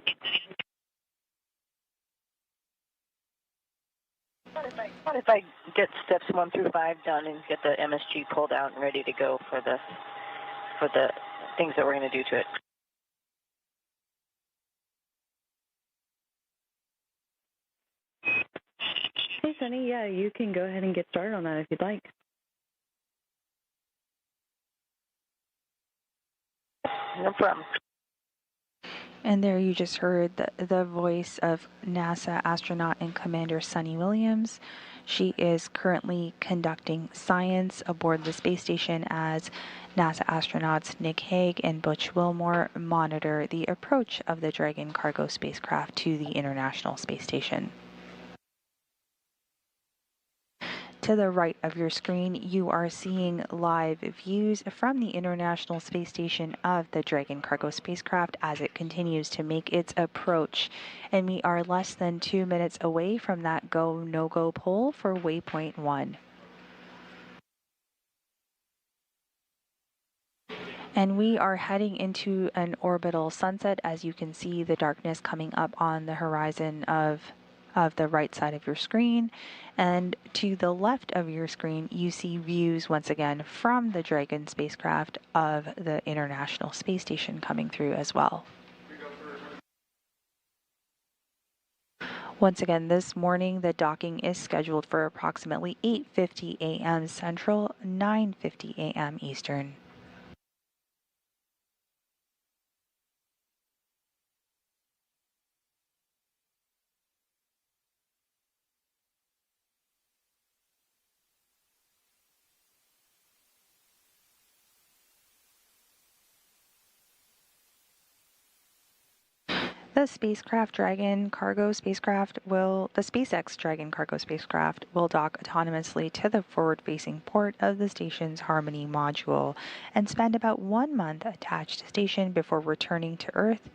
What if I get steps 1 through 5 done and get the MSG pulled out and ready to go for the things that we're going to do to it? Hey, Sunny, yeah, you can go ahead and get started on that if you'd like. No problem. And there you just heard the voice of NASA astronaut and Commander Sunny Williams. She is currently conducting science aboard the space station as NASA astronauts Nick Hague and Butch Wilmore monitor the approach of the Dragon cargo spacecraft to the International Space Station. To the right of your screen, you are seeing live views from the International Space Station of the Dragon cargo spacecraft as it continues to make its approach. And we are less than 2 minutes away from that go, no-go poll for Waypoint 1. And we are heading into an orbital sunset. As you can see, the darkness coming up on the horizon of the right side of your screen, and to the left of your screen you see views once again from the Dragon spacecraft of the International Space Station coming through as well. Once again, this morning the docking is scheduled for approximately 8:50 a.m. Central, 9:50 a.m. Eastern. The SpaceX Dragon cargo spacecraft will dock autonomously to the forward-facing port of the station's Harmony module and spend about 1 month attached to station before returning to Earth.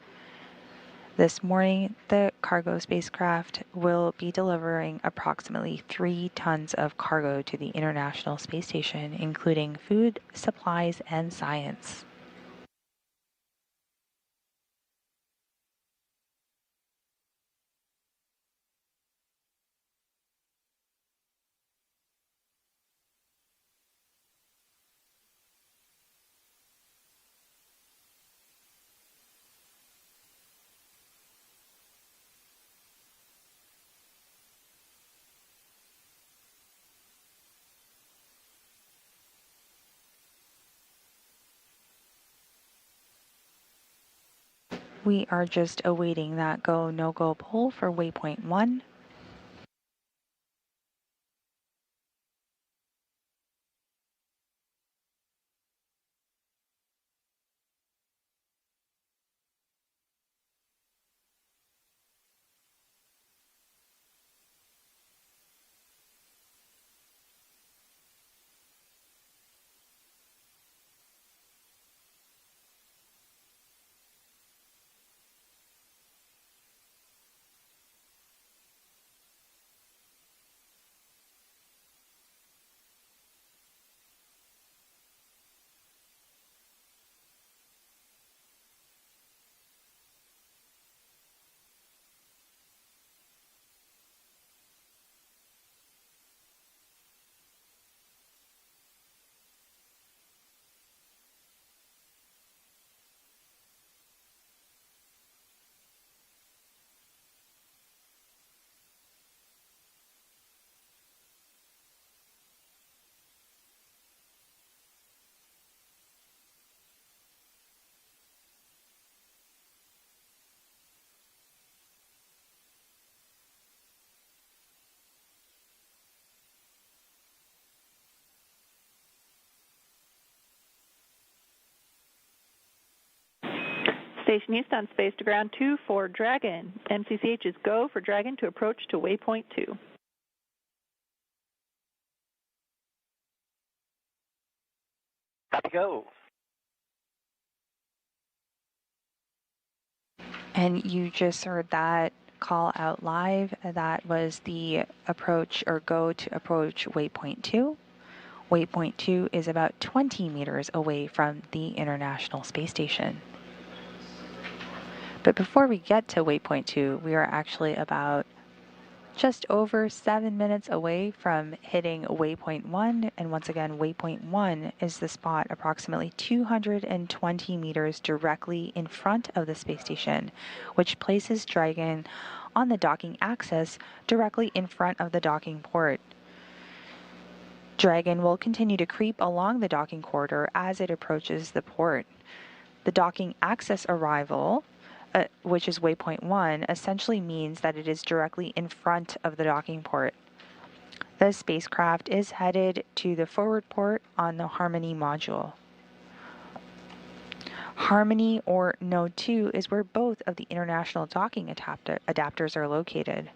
This morning, the cargo spacecraft will be delivering approximately 3 tons of cargo to the International Space Station, including food, supplies, and science. We are just awaiting that go, no-go poll for Waypoint 1. Station East on Space to Ground 2 for Dragon. MCCH is go for Dragon to approach to Waypoint 2. Copy, go. And you just heard that call out live. That was the approach or go to approach Waypoint 2. Waypoint 2 is about 20 meters away from the International Space Station. But before we get to Waypoint 2, we are actually about just over 7 minutes away from hitting Waypoint 1. And once again, Waypoint 1 is the spot approximately 220 meters directly in front of the space station, which places Dragon on the docking axis directly in front of the docking port. Dragon will continue to creep along the docking corridor as it approaches the port. The docking axis arrival, which is Waypoint 1, essentially means that it is directly in front of the docking port. The spacecraft is headed to the forward port on the Harmony module. Harmony, or Node 2, is where both of the international docking adapters are located.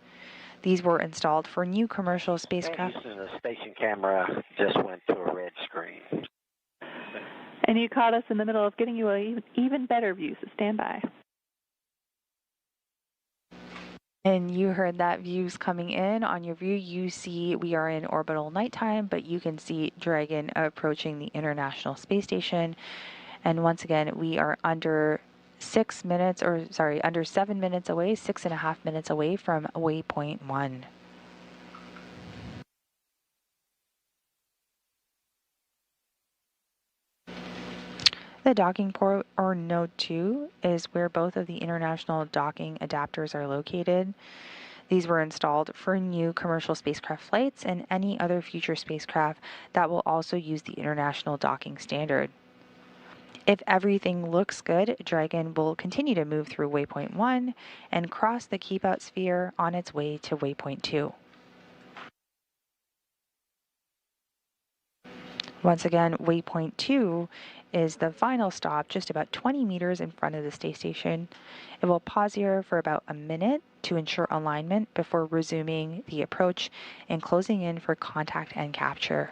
These were installed for new commercial spacecraft. Houston, the station camera just went to a red screen. And you caught us in the middle of getting you an even better view, so stand by. And you heard that views coming in. On your view, you see we are in orbital nighttime, but you can see Dragon approaching the International Space Station. And once again, we are under 7 minutes away, 6.5 minutes away from Waypoint 1. The docking port, or Node 2, is where both of the international docking adapters are located. These were installed for new commercial spacecraft flights and any other future spacecraft that will also use the international docking standard. If everything looks good, Dragon will continue to move through Waypoint 1 and cross the keep-out sphere on its way to Waypoint 2. Once again, Waypoint 2 is the final stop, just about 20 meters in front of the space station. It will pause here for about a minute to ensure alignment before resuming the approach and closing in for contact and capture.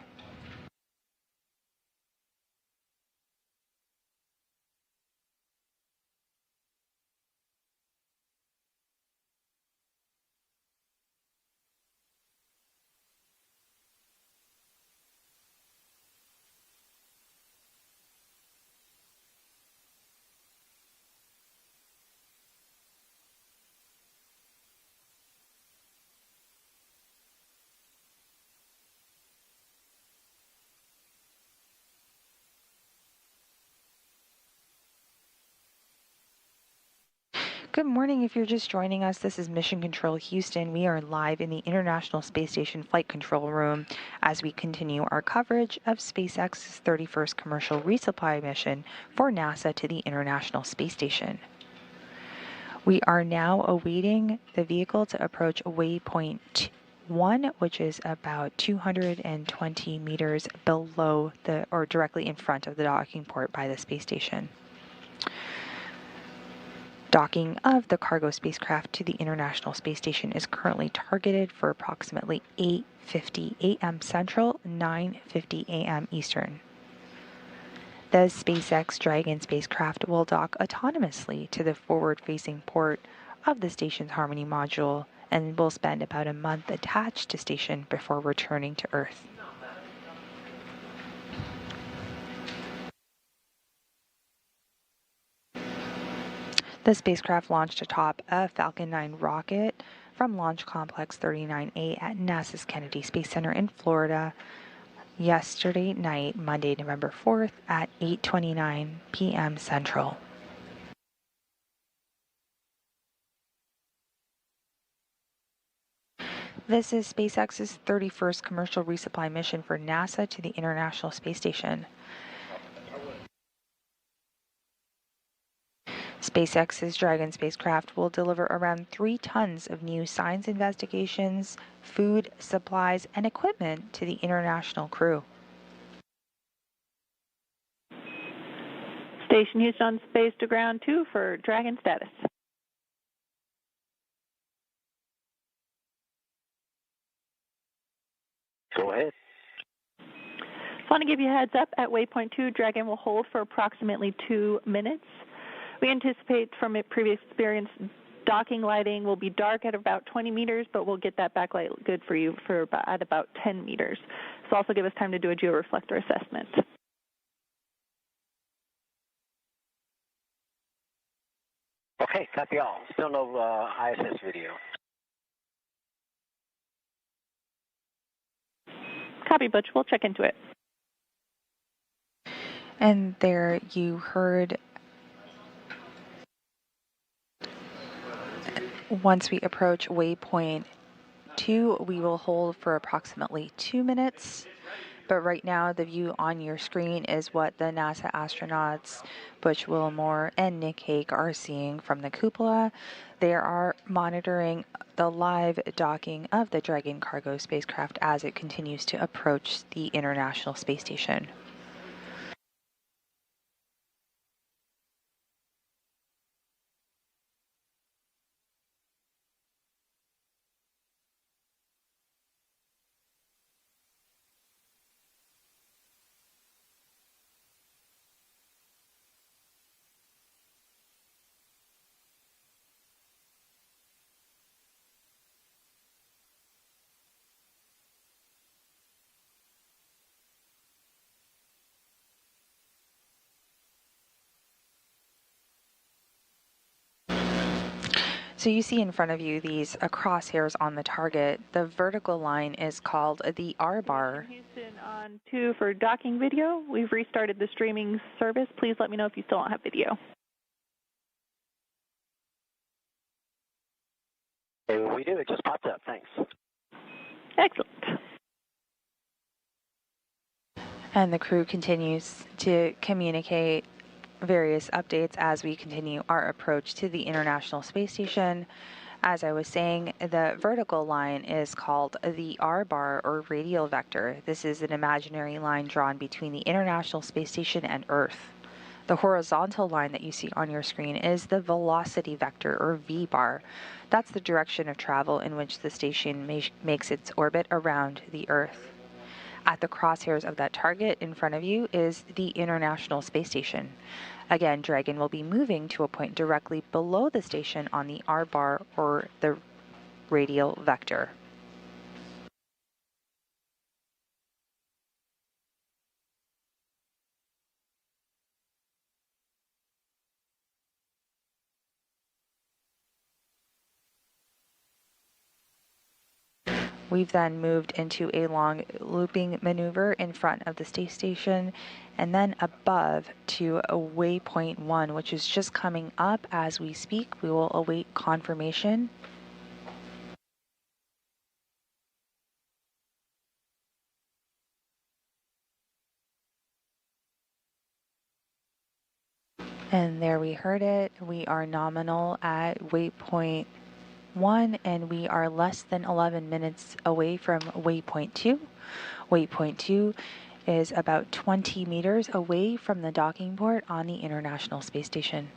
Good morning. If you're just joining us, this is Mission Control Houston. We are live in the International Space Station Flight Control Room as we continue our coverage of SpaceX's 31st commercial resupply mission for NASA to the International Space Station. We are now awaiting the vehicle to approach Waypoint 1, which is about 220 meters below or directly in front of the docking port by the space station. Docking of the cargo spacecraft to the International Space Station is currently targeted for approximately 8:50 a.m. Central, 9:50 a.m. Eastern. The SpaceX Dragon spacecraft will dock autonomously to the forward-facing port of the station's Harmony module and will spend about a month attached to station before returning to Earth. The spacecraft launched atop a Falcon 9 rocket from Launch Complex 39A at NASA's Kennedy Space Center in Florida yesterday night, Monday, November 4th at 8:29 p.m. Central. This is SpaceX's 31st commercial resupply mission for NASA to the International Space Station. SpaceX's Dragon spacecraft will deliver around 3 tons of new science investigations, food, supplies, and equipment to the international crew. Station Houston on space to ground 2 for Dragon status. Go ahead. Just want to give you a heads up, at Waypoint 2, Dragon will hold for approximately 2 minutes. We anticipate from a previous experience, docking lighting will be dark at about 20 meters, but we'll get that backlight good for you at about 10 meters. So also give us time to do a georeflector assessment. Okay, copy all. Still no ISS video. Copy, Butch. We'll check into it. And there you heard, once we approach waypoint 2, we will hold for approximately 2 minutes. But right now, the view on your screen is what the NASA astronauts Butch Wilmore and Nick Hague are seeing from the cupola. They are monitoring the live docking of the Dragon cargo spacecraft as it continues to approach the International Space Station. So you see in front of you these crosshairs on the target. The vertical line is called the R bar. Houston on 2 for docking video. We've restarted the streaming service. Please let me know if you still don't have video. We do. It just popped up. Thanks. Excellent. And the crew continues to communicate various updates as we continue our approach to the International Space Station. As I was saying, the vertical line is called the R bar or radial vector. This is an imaginary line drawn between the International Space Station and Earth. The horizontal line that you see on your screen is the velocity vector or V bar. That's the direction of travel in which the station makes its orbit around the Earth. At the crosshairs of that target in front of you is the International Space Station. Again, Dragon will be moving to a point directly below the station on the R bar or the radial vector. We've then moved into a long looping maneuver in front of the space station and then above to a waypoint 1, which is just coming up as we speak. We will await confirmation. And there we heard it. We are nominal at waypoint 1, and we are less than 11 minutes away from waypoint 2. Waypoint 2 is about 20 meters away from the docking port on the International Space Station.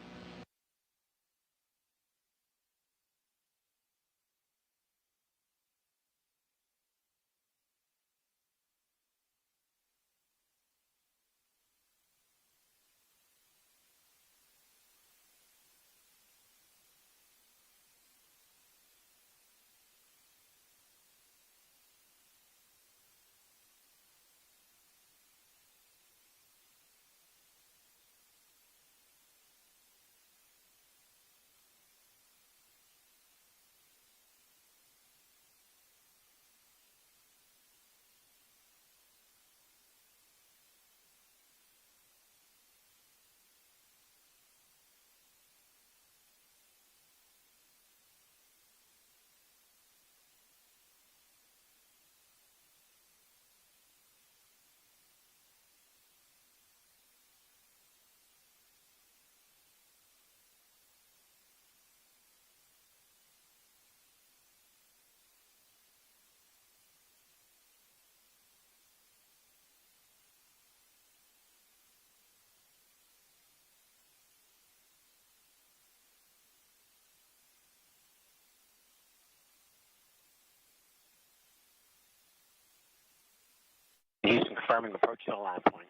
Houston confirming approach to the line point.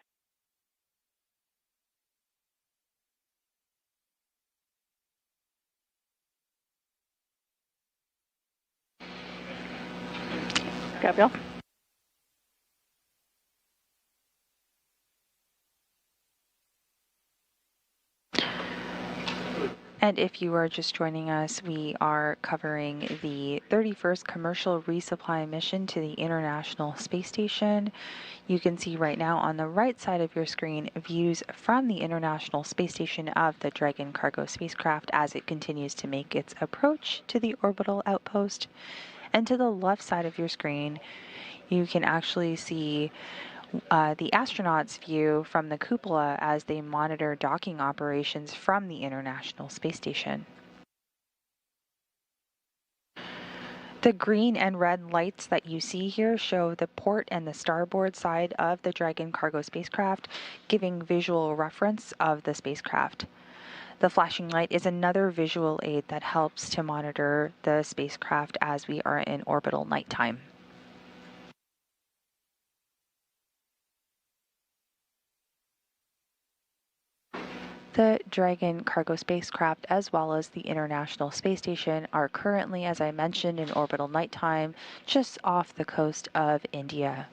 Gabrielle? And if you are just joining us, we are covering the 31st commercial resupply mission to the International Space Station. You can see right now on the right side of your screen views from the International Space Station of the Dragon cargo spacecraft as it continues to make its approach to the orbital outpost. And to the left side of your screen, you can actually see the astronauts' view from the cupola as they monitor docking operations from the International Space Station. The green and red lights that you see here show the port and the starboard side of the Dragon cargo spacecraft, giving visual reference of the spacecraft. The flashing light is another visual aid that helps to monitor the spacecraft as we are in orbital nighttime. The Dragon cargo spacecraft, as well as the International Space Station, are currently, as I mentioned, in orbital nighttime just off the coast of India.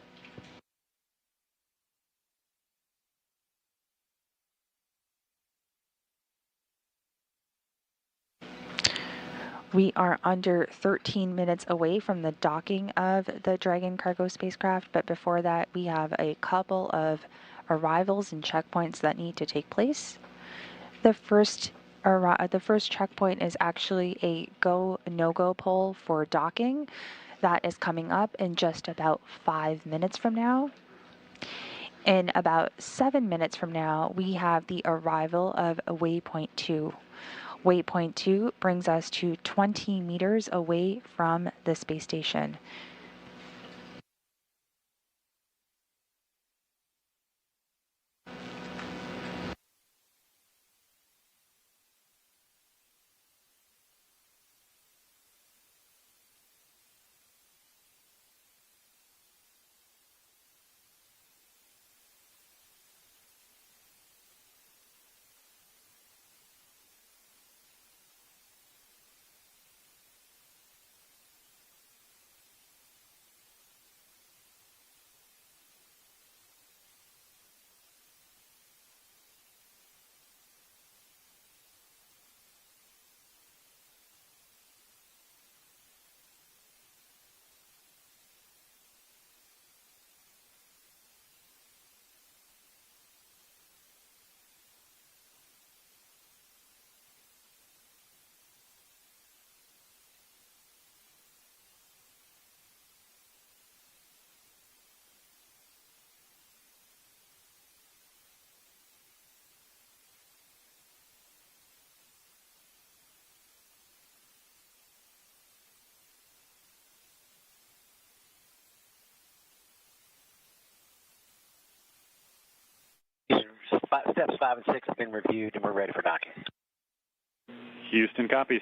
We are under 13 minutes away from the docking of the Dragon cargo spacecraft, but before that, we have a couple of arrivals and checkpoints that need to take place. The first checkpoint is actually a go, no-go poll for docking. That is coming up in just about 5 minutes from now. In about 7 minutes from now, we have the arrival of Waypoint 2. Waypoint 2 brings us to 20 meters away from the space station. Steps 5 and 6 have been reviewed, and we're ready for docking. Houston copies.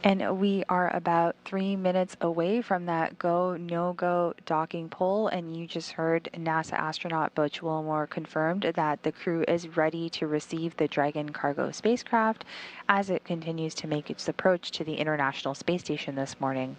And we are about 3 minutes away from that go, no-go docking poll, and you just heard NASA astronaut Butch Wilmore confirmed that the crew is ready to receive the Dragon cargo spacecraft as it continues to make its approach to the International Space Station this morning.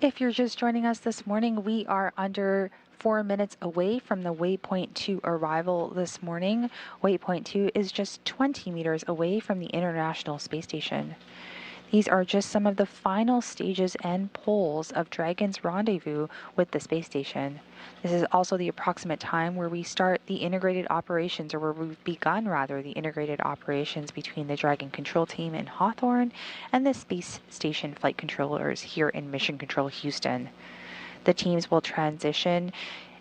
If you're just joining us this morning, we are under 4 minutes away from the Waypoint 2 arrival this morning. Waypoint 2 is just 20 meters away from the International Space Station. These are just some of the final stages and poles of Dragon's rendezvous with the space station. This is also the approximate time where we start the integrated operations, or where we've begun, rather, the integrated operations between the Dragon control team in Hawthorne and the space station flight controllers here in Mission Control Houston. The teams will transition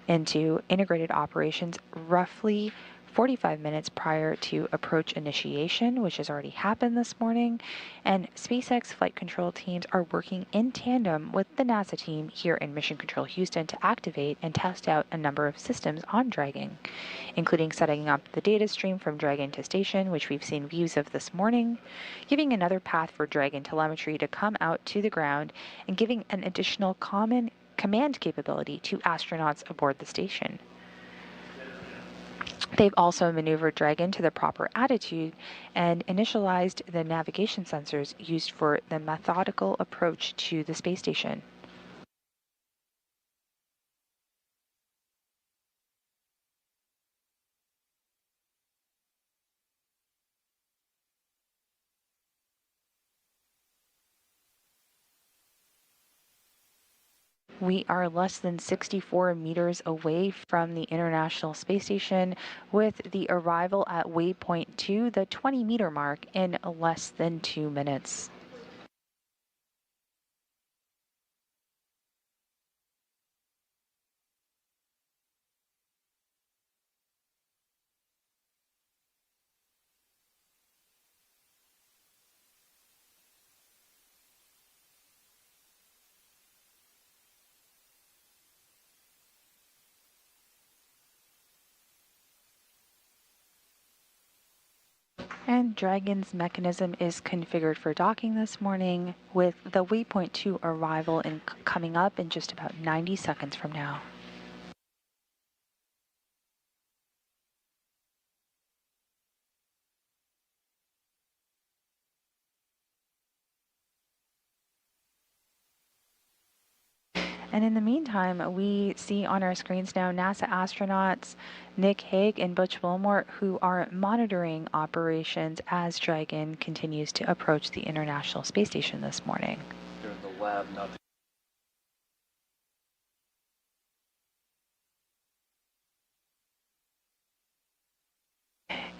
into integrated operations roughly 45 minutes prior to approach initiation, which has already happened this morning, and SpaceX flight control teams are working in tandem with the NASA team here in Mission Control Houston to activate and test out a number of systems on Dragon, including setting up the data stream from Dragon to station, which we've seen views of this morning, giving another path for Dragon telemetry to come out to the ground, and giving an additional common command capability to astronauts aboard the station. They've also maneuvered Dragon to the proper attitude and initialized the navigation sensors used for the methodical approach to the space station. We are less than 64 meters away from the International Space Station, with the arrival at Waypoint 2, the 20-meter mark, in less than 2 minutes. And Dragon's mechanism is configured for docking this morning, with the Waypoint 2 arrival coming up in just about 90 seconds from now. And in the meantime, we see on our screens now NASA astronauts Nick Hague and Butch Wilmore, who are monitoring operations as Dragon continues to approach the International Space Station this morning. They're in the lab, not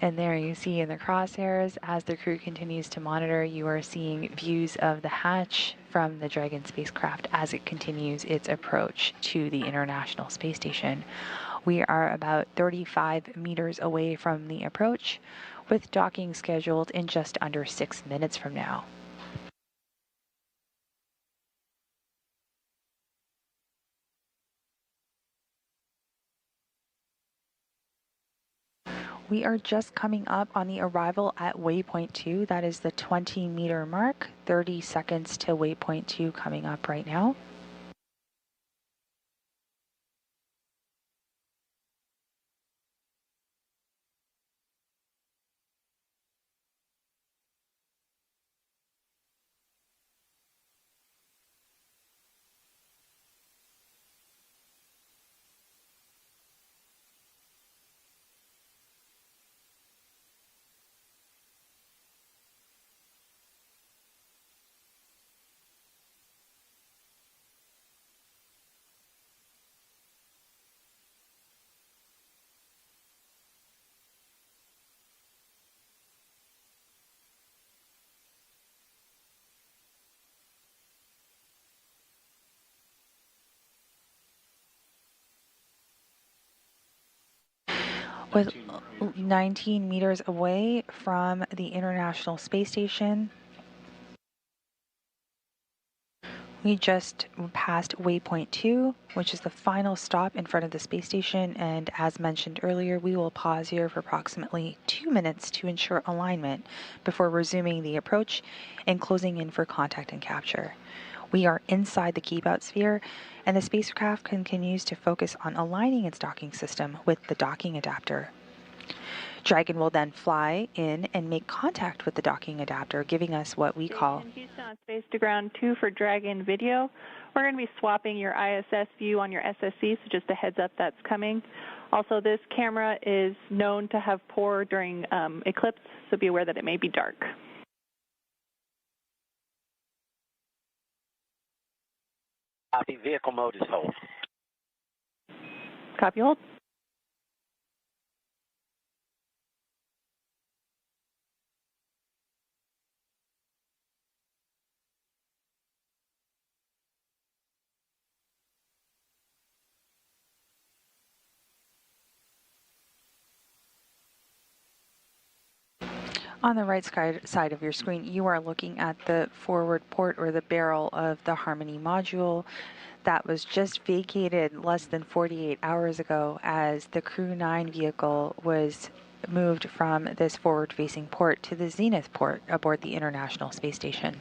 And there you see in the crosshairs, as the crew continues to monitor, you are seeing views of the hatch from the Dragon spacecraft as it continues its approach to the International Space Station. We are about 35 meters away from the approach, with docking scheduled in just under 6 minutes from now. We are just coming up on the arrival at Waypoint 2. That is the 20-meter mark. 30 seconds to Waypoint 2 coming up right now. With 19 meters away from the International Space Station, we just passed Waypoint 2, which is the final stop in front of the space station, and as mentioned earlier, we will pause here for approximately 2 minutes to ensure alignment before resuming the approach and closing in for contact and capture. We are inside the keep-out sphere, and the spacecraft continues to focus on aligning its docking system with the docking adapter. Dragon will then fly in and make contact with the docking adapter, giving us what we call Houston on Space to Ground 2 for Dragon video. We're going to be swapping your ISS view on your SSC, so just a heads up that's coming. Also, this camera is known to have poor during eclipse, so be aware that it may be dark. Copy. Vehicle mode is hold. Copy, hold. On the right side of your screen, you are looking at the forward port or the barrel of the Harmony module that was just vacated less than 48 hours ago as the Crew 9 vehicle was moved from this forward-facing port to the Zenith port aboard the International Space Station.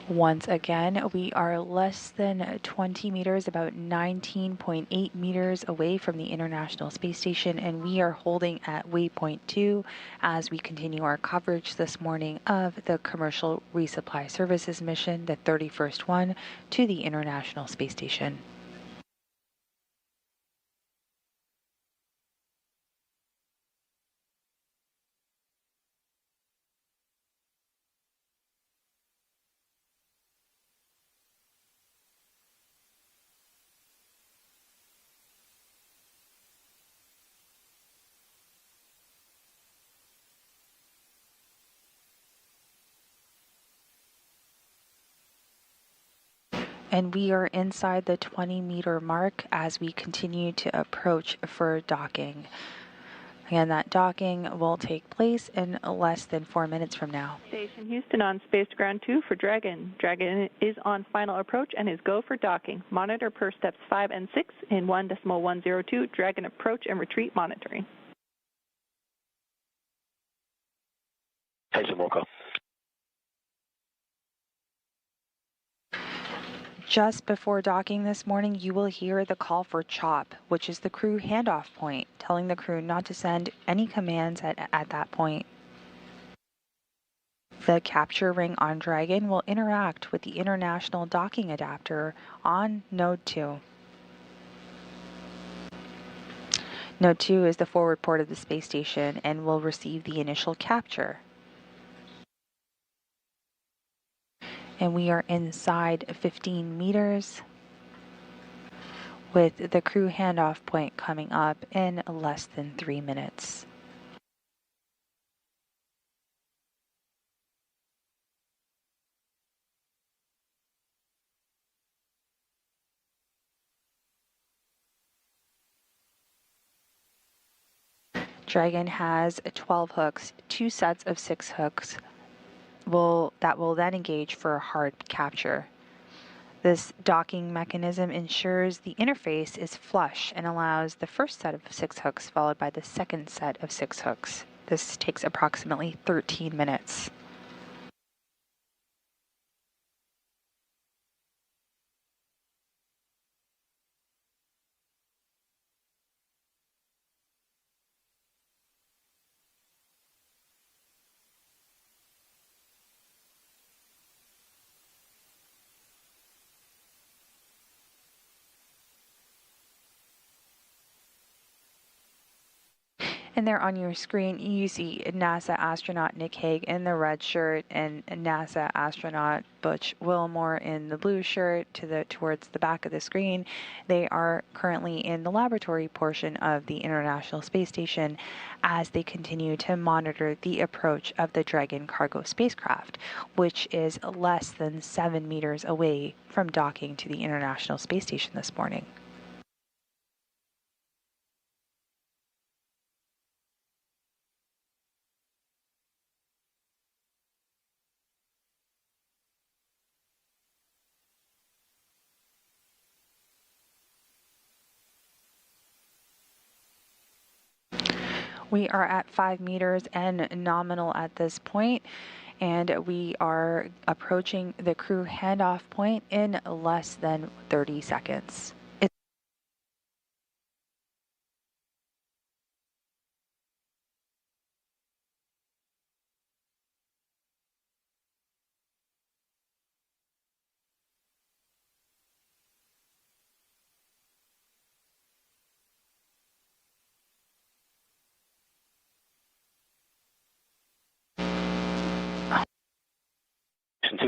Once again, we are less than 20 meters, about 19.8 meters away from the International Space Station, and we are holding at Waypoint 2 as we continue our coverage this morning of the Commercial Resupply Services mission, the 31st one, to the International Space Station. And we are inside the 20-meter mark as we continue to approach for docking. Again, that docking will take place in less than 4 minutes from now. Station Houston on Space to Ground 2 for Dragon. Dragon is on final approach and is go for docking. Monitor per steps 5 and 6 in 1.102. Dragon approach and retreat monitoring. Station Winkopp. Just before docking this morning, you will hear the call for CHOP, which is the crew handoff point, telling the crew not to send any commands at that point. The capture ring on Dragon will interact with the International Docking Adapter on Node 2. Node 2 is the forward port of the space station and will receive the initial capture. And we are inside 15 meters with the crew handoff point coming up in less than 3 minutes. Dragon has 12 hooks, 2 sets of 6 hooks that will then engage for hard capture. This docking mechanism ensures the interface is flush and allows the first set of 6 hooks followed by the second set of 6 hooks. This takes approximately 13 minutes. And there on your screen, you see NASA astronaut Nick Hague in the red shirt and NASA astronaut Butch Wilmore in the blue shirt towards the back of the screen. They are currently in the laboratory portion of the International Space Station as they continue to monitor the approach of the Dragon cargo spacecraft, which is less than 7 meters away from docking to the International Space Station this morning. We are at 5 meters and nominal at this point, and we are approaching the crew handoff point in less than 30 seconds.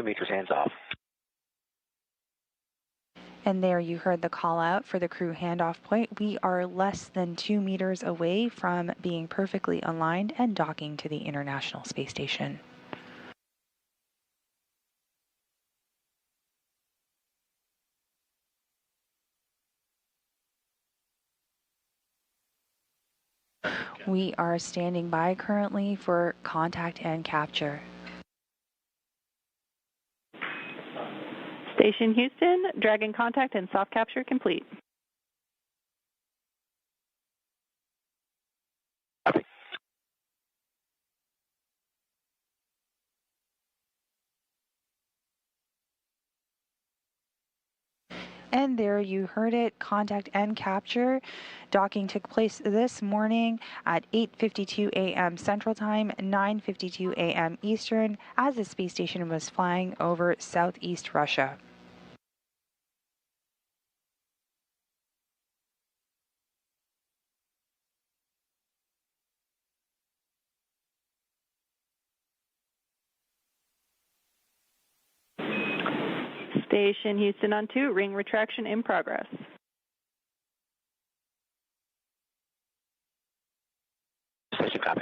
2 meters hands off. And there you heard the call out for the crew handoff point. We are less than 2 meters away from being perfectly aligned and docking to the International Space Station. We are standing by currently for contact and capture. Station Houston, Dragon contact and soft capture complete. Copy. And there you heard it, contact and capture. Docking took place this morning at 8:52 a.m. Central Time, 9:52 a.m. Eastern, as the space station was flying over southeast Russia. Station Houston on 2, ring retraction in progress. Station copy.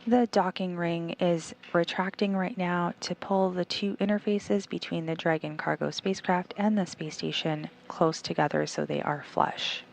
The docking ring is retracting right now to pull the two interfaces between the Dragon cargo spacecraft and the space station close together so they are flush.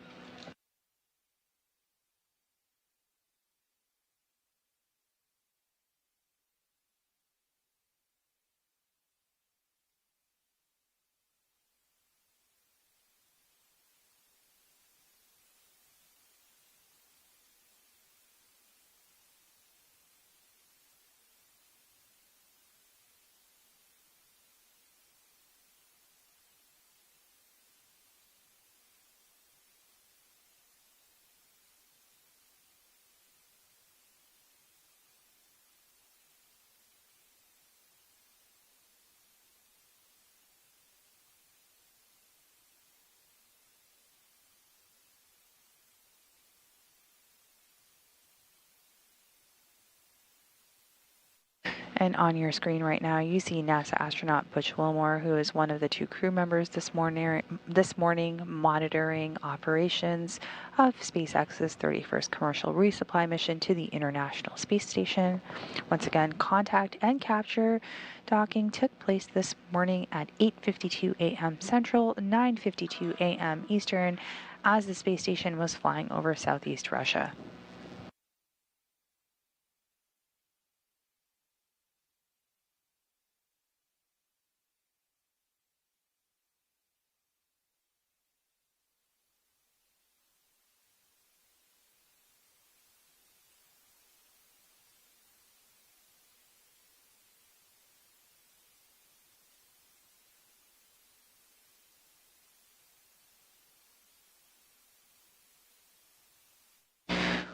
And on your screen right now, you see NASA astronaut Butch Wilmore, who is one of the two crew members this morning monitoring operations of SpaceX's 31st commercial resupply mission to the International Space Station. Once again, contact and capture docking took place this morning at 8:52 a.m. Central, 9:52 a.m. Eastern, as the space station was flying over southeast Russia.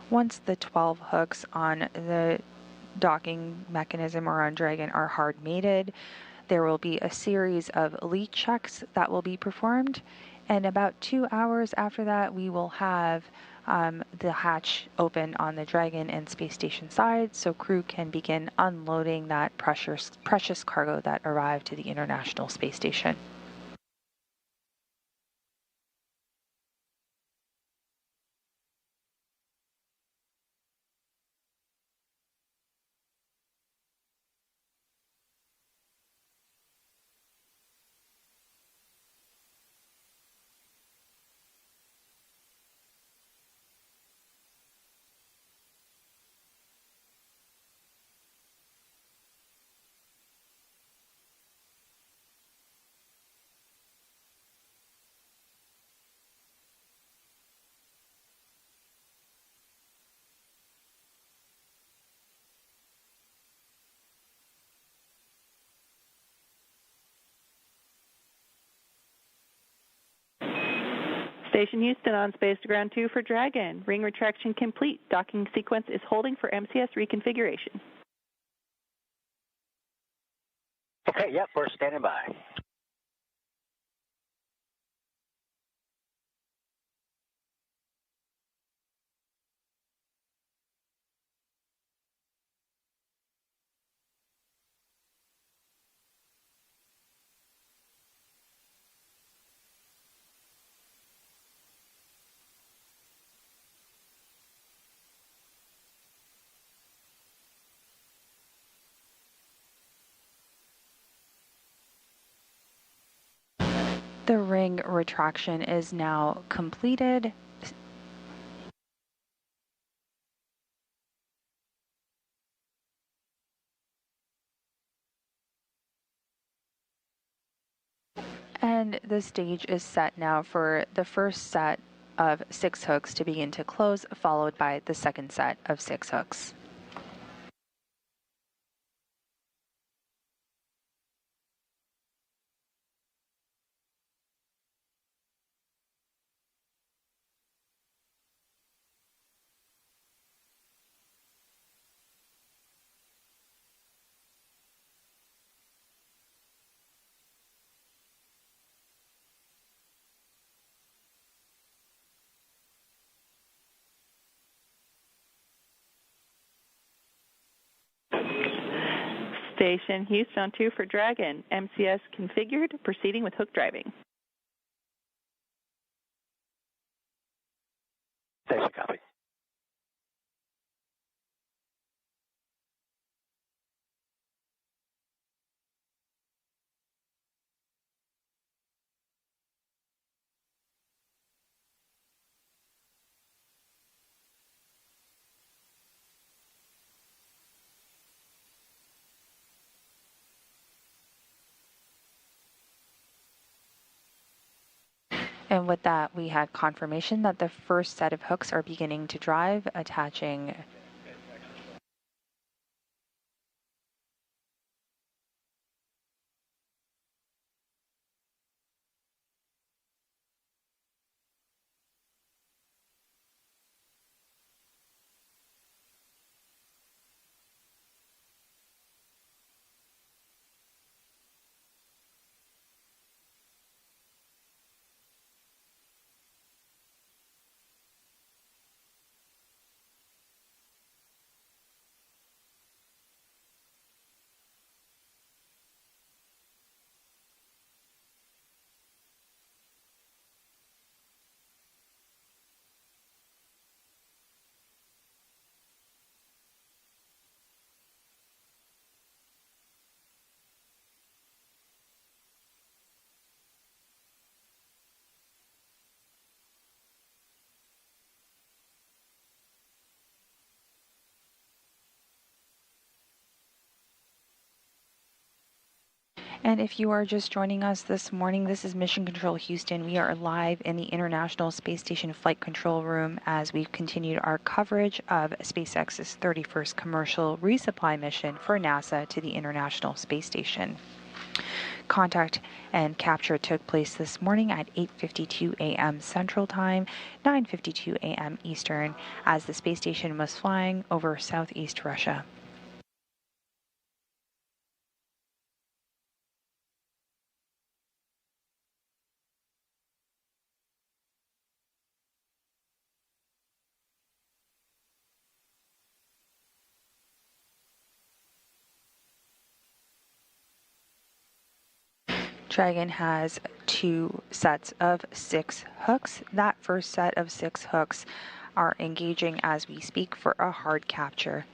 Once the 12 hooks on the docking mechanism or on Dragon are hard mated, there will be a series of leak checks that will be performed, and about 2 hours after that we will have the hatch open on the Dragon and space station side so crew can begin unloading that precious cargo that arrived to the International Space Station. Station Houston on space to ground 2 for Dragon. Ring retraction complete. Docking sequence is holding for MCS reconfiguration. Okay, yep, we're standing by. The ring retraction is now completed. And the stage is set now for the first set of 6 hooks to begin to close, followed by the second set of 6 hooks. Station Houston 2 for Dragon. MCS configured, proceeding with hook driving. Station copy. And with that, we had confirmation that the first set of hooks are beginning to drive, attaching And if you are just joining us this morning, this is Mission Control Houston. We are live in the International Space Station Flight Control Room as we've continued our coverage of SpaceX's 31st commercial resupply mission for NASA to the International Space Station. Contact and capture took place this morning at 8:52 a.m. Central Time, 9:52 a.m. Eastern, as the space station was flying over southeast Russia. Dragon has 2 sets of 6 hooks. That first set of 6 hooks are engaging as we speak for a hard capture.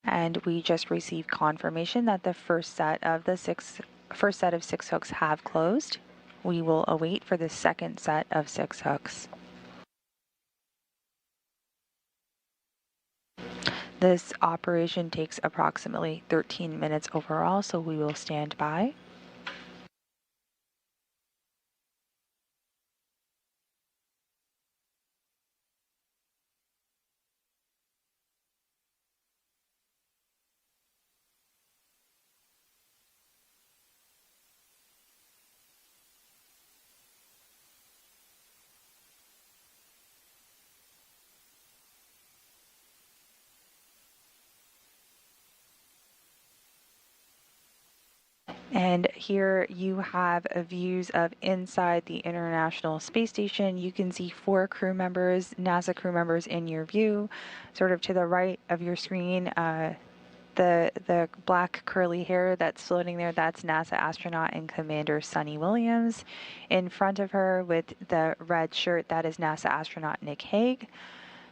And we just received confirmation that the first set of 6 hooks have closed. We will await for the second set of 6 hooks. This operation takes approximately 13 minutes overall, so we will stand by. And here you have views of inside the International Space Station. You can see 4 crew members, NASA crew members in your view. Sort of to the right of your screen, the black curly hair that's floating there, that's NASA astronaut and Commander Sunny Williams. In front of her with the red shirt, that is NASA astronaut Nick Hague.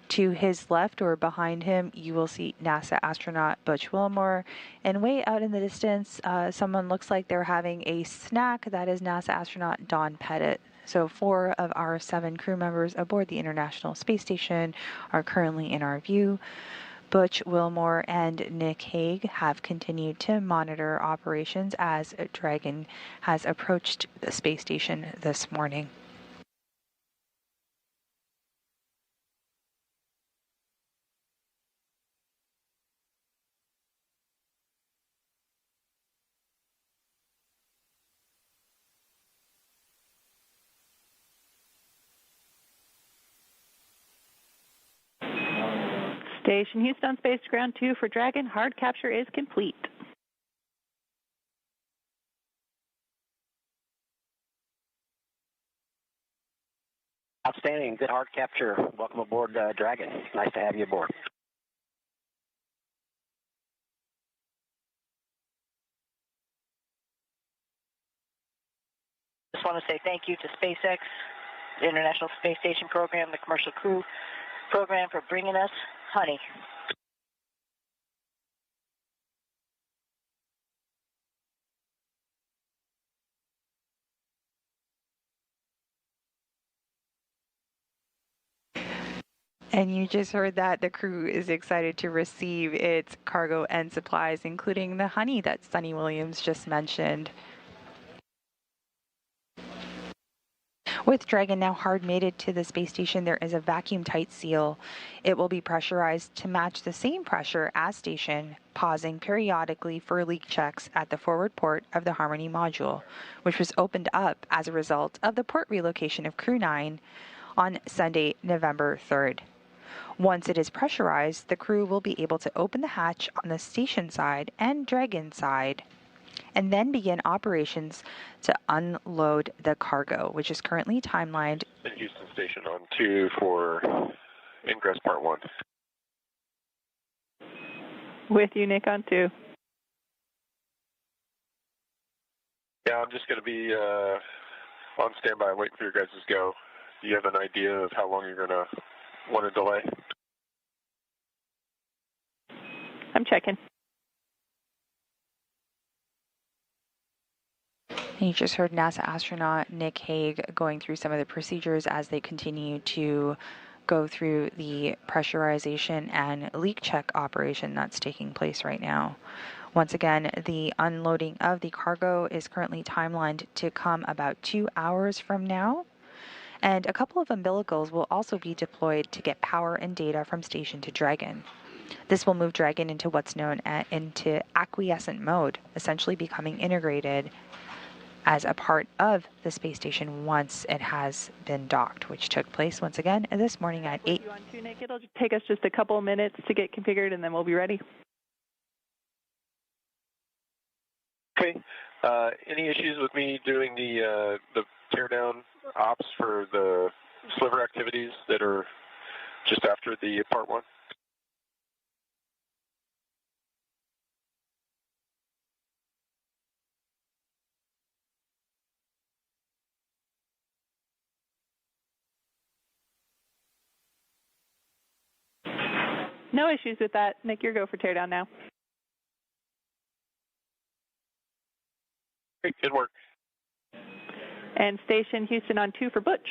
To his left or behind him, you will see NASA astronaut Butch Wilmore. And way out in the distance, someone looks like they're having a snack. That is NASA astronaut Don Pettit. So 4 of our 7 crew members aboard the International Space Station are currently in our view. Butch Wilmore and Nick Hague have continued to monitor operations as Dragon has approached the space station this morning. Station Houston on Space Ground 2 for Dragon. Hard capture is complete. Outstanding. Good hard capture. Welcome aboard Dragon. Nice to have you aboard. Just want to say thank you to SpaceX, the International Space Station program, the commercial crew program for bringing us honey. And you just heard that the crew is excited to receive its cargo and supplies, including the honey that Sunny Williams just mentioned. With Dragon now hard mated to the space station, there is a vacuum-tight seal. It will be pressurized to match the same pressure as station, pausing periodically for leak checks at the forward port of the Harmony module, which was opened up as a result of the port relocation of Crew 9 on Sunday, November 3rd. Once it is pressurized, the crew will be able to open the hatch on the station side and Dragon side, and then begin operations to unload the cargo, which is currently timelined. In Houston Station on 2 for ingress part 1. With you, Nick, on 2. Yeah, I'm just going to be on standby waiting for your guys' go. Do you have an idea of how long you're going to want to delay? I'm checking. You just heard NASA astronaut Nick Hague going through some of the procedures as they continue to go through the pressurization and leak check operation that's taking place right now. Once again, the unloading of the cargo is currently timelined to come about 2 hours from now. And a couple of umbilicals will also be deployed to get power and data from station to Dragon. This will move Dragon into what's known into acquiescent mode, essentially becoming integrated as a part of the space station once it has been docked, which took place once again this morning at 8. On 2, Nick. It'll take us just a couple of minutes to get configured, and then we'll be ready. Okay. Any issues with me doing the teardown ops for the sliver activities that are just after the part 1? No issues with that. Nick, your go for teardown now. Great, good work. And Station Houston on 2 for Butch.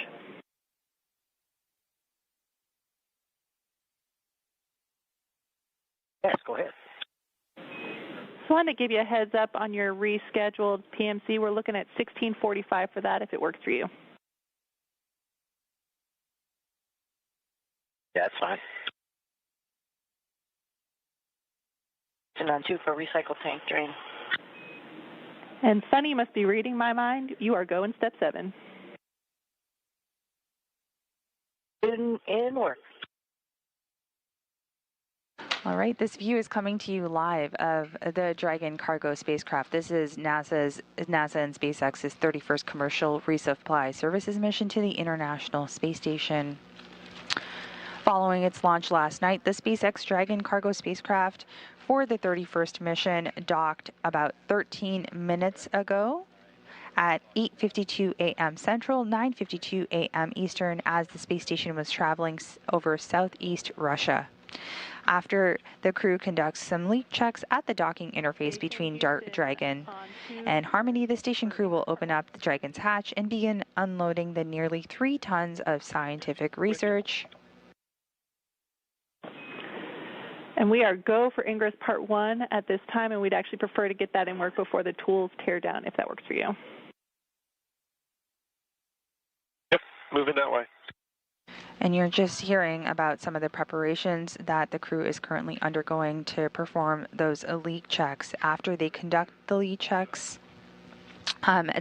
Yes, go ahead. Just wanted to give you a heads up on your rescheduled PMC. We're looking at 16:45 for that if it works for you. Yeah, that's fine. And on 2 for recycle tank drain. And Sunny must be reading my mind. You are going step 7. In work. All right, this view is coming to you live of the Dragon cargo spacecraft. This is NASA and SpaceX's 31st commercial resupply services mission to the International Space Station. Following its launch last night, the SpaceX Dragon cargo spacecraft for the 31st mission docked about 13 minutes ago at 8:52 a.m. Central, 9:52 a.m. Eastern, as the space station was traveling over southeast Russia. After the crew conducts some leak checks at the docking interface between Dragon and Harmony, the station crew will open up the Dragon's hatch and begin unloading the nearly 3 tons of scientific research. And we are go for ingress part 1 at this time, and we'd actually prefer to get that in work before the tools tear down, if that works for you. Yep, moving that way. And you're just hearing about some of the preparations that the crew is currently undergoing to perform those leak checks. After they conduct the leak checks,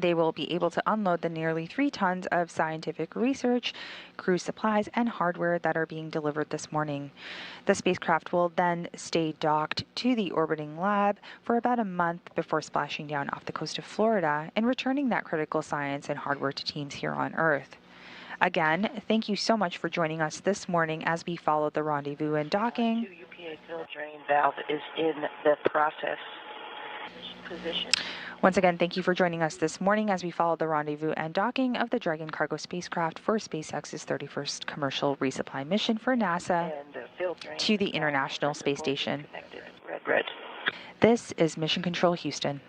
they will be able to unload the nearly 3 tons of scientific research, crew supplies, and hardware that are being delivered this morning. The spacecraft will then stay docked to the orbiting lab for about a month before splashing down off the coast of Florida and returning that critical science and hardware to teams here on Earth. Again, thank you so much for joining us this morning as we follow the rendezvous and docking. 2 UPA fill drain valve is in the process position. Once again, thank you for joining us this morning as we follow the rendezvous and docking of the Dragon cargo spacecraft for SpaceX's 31st commercial resupply mission for NASA to the International Space Station. Red. This is Mission Control Houston.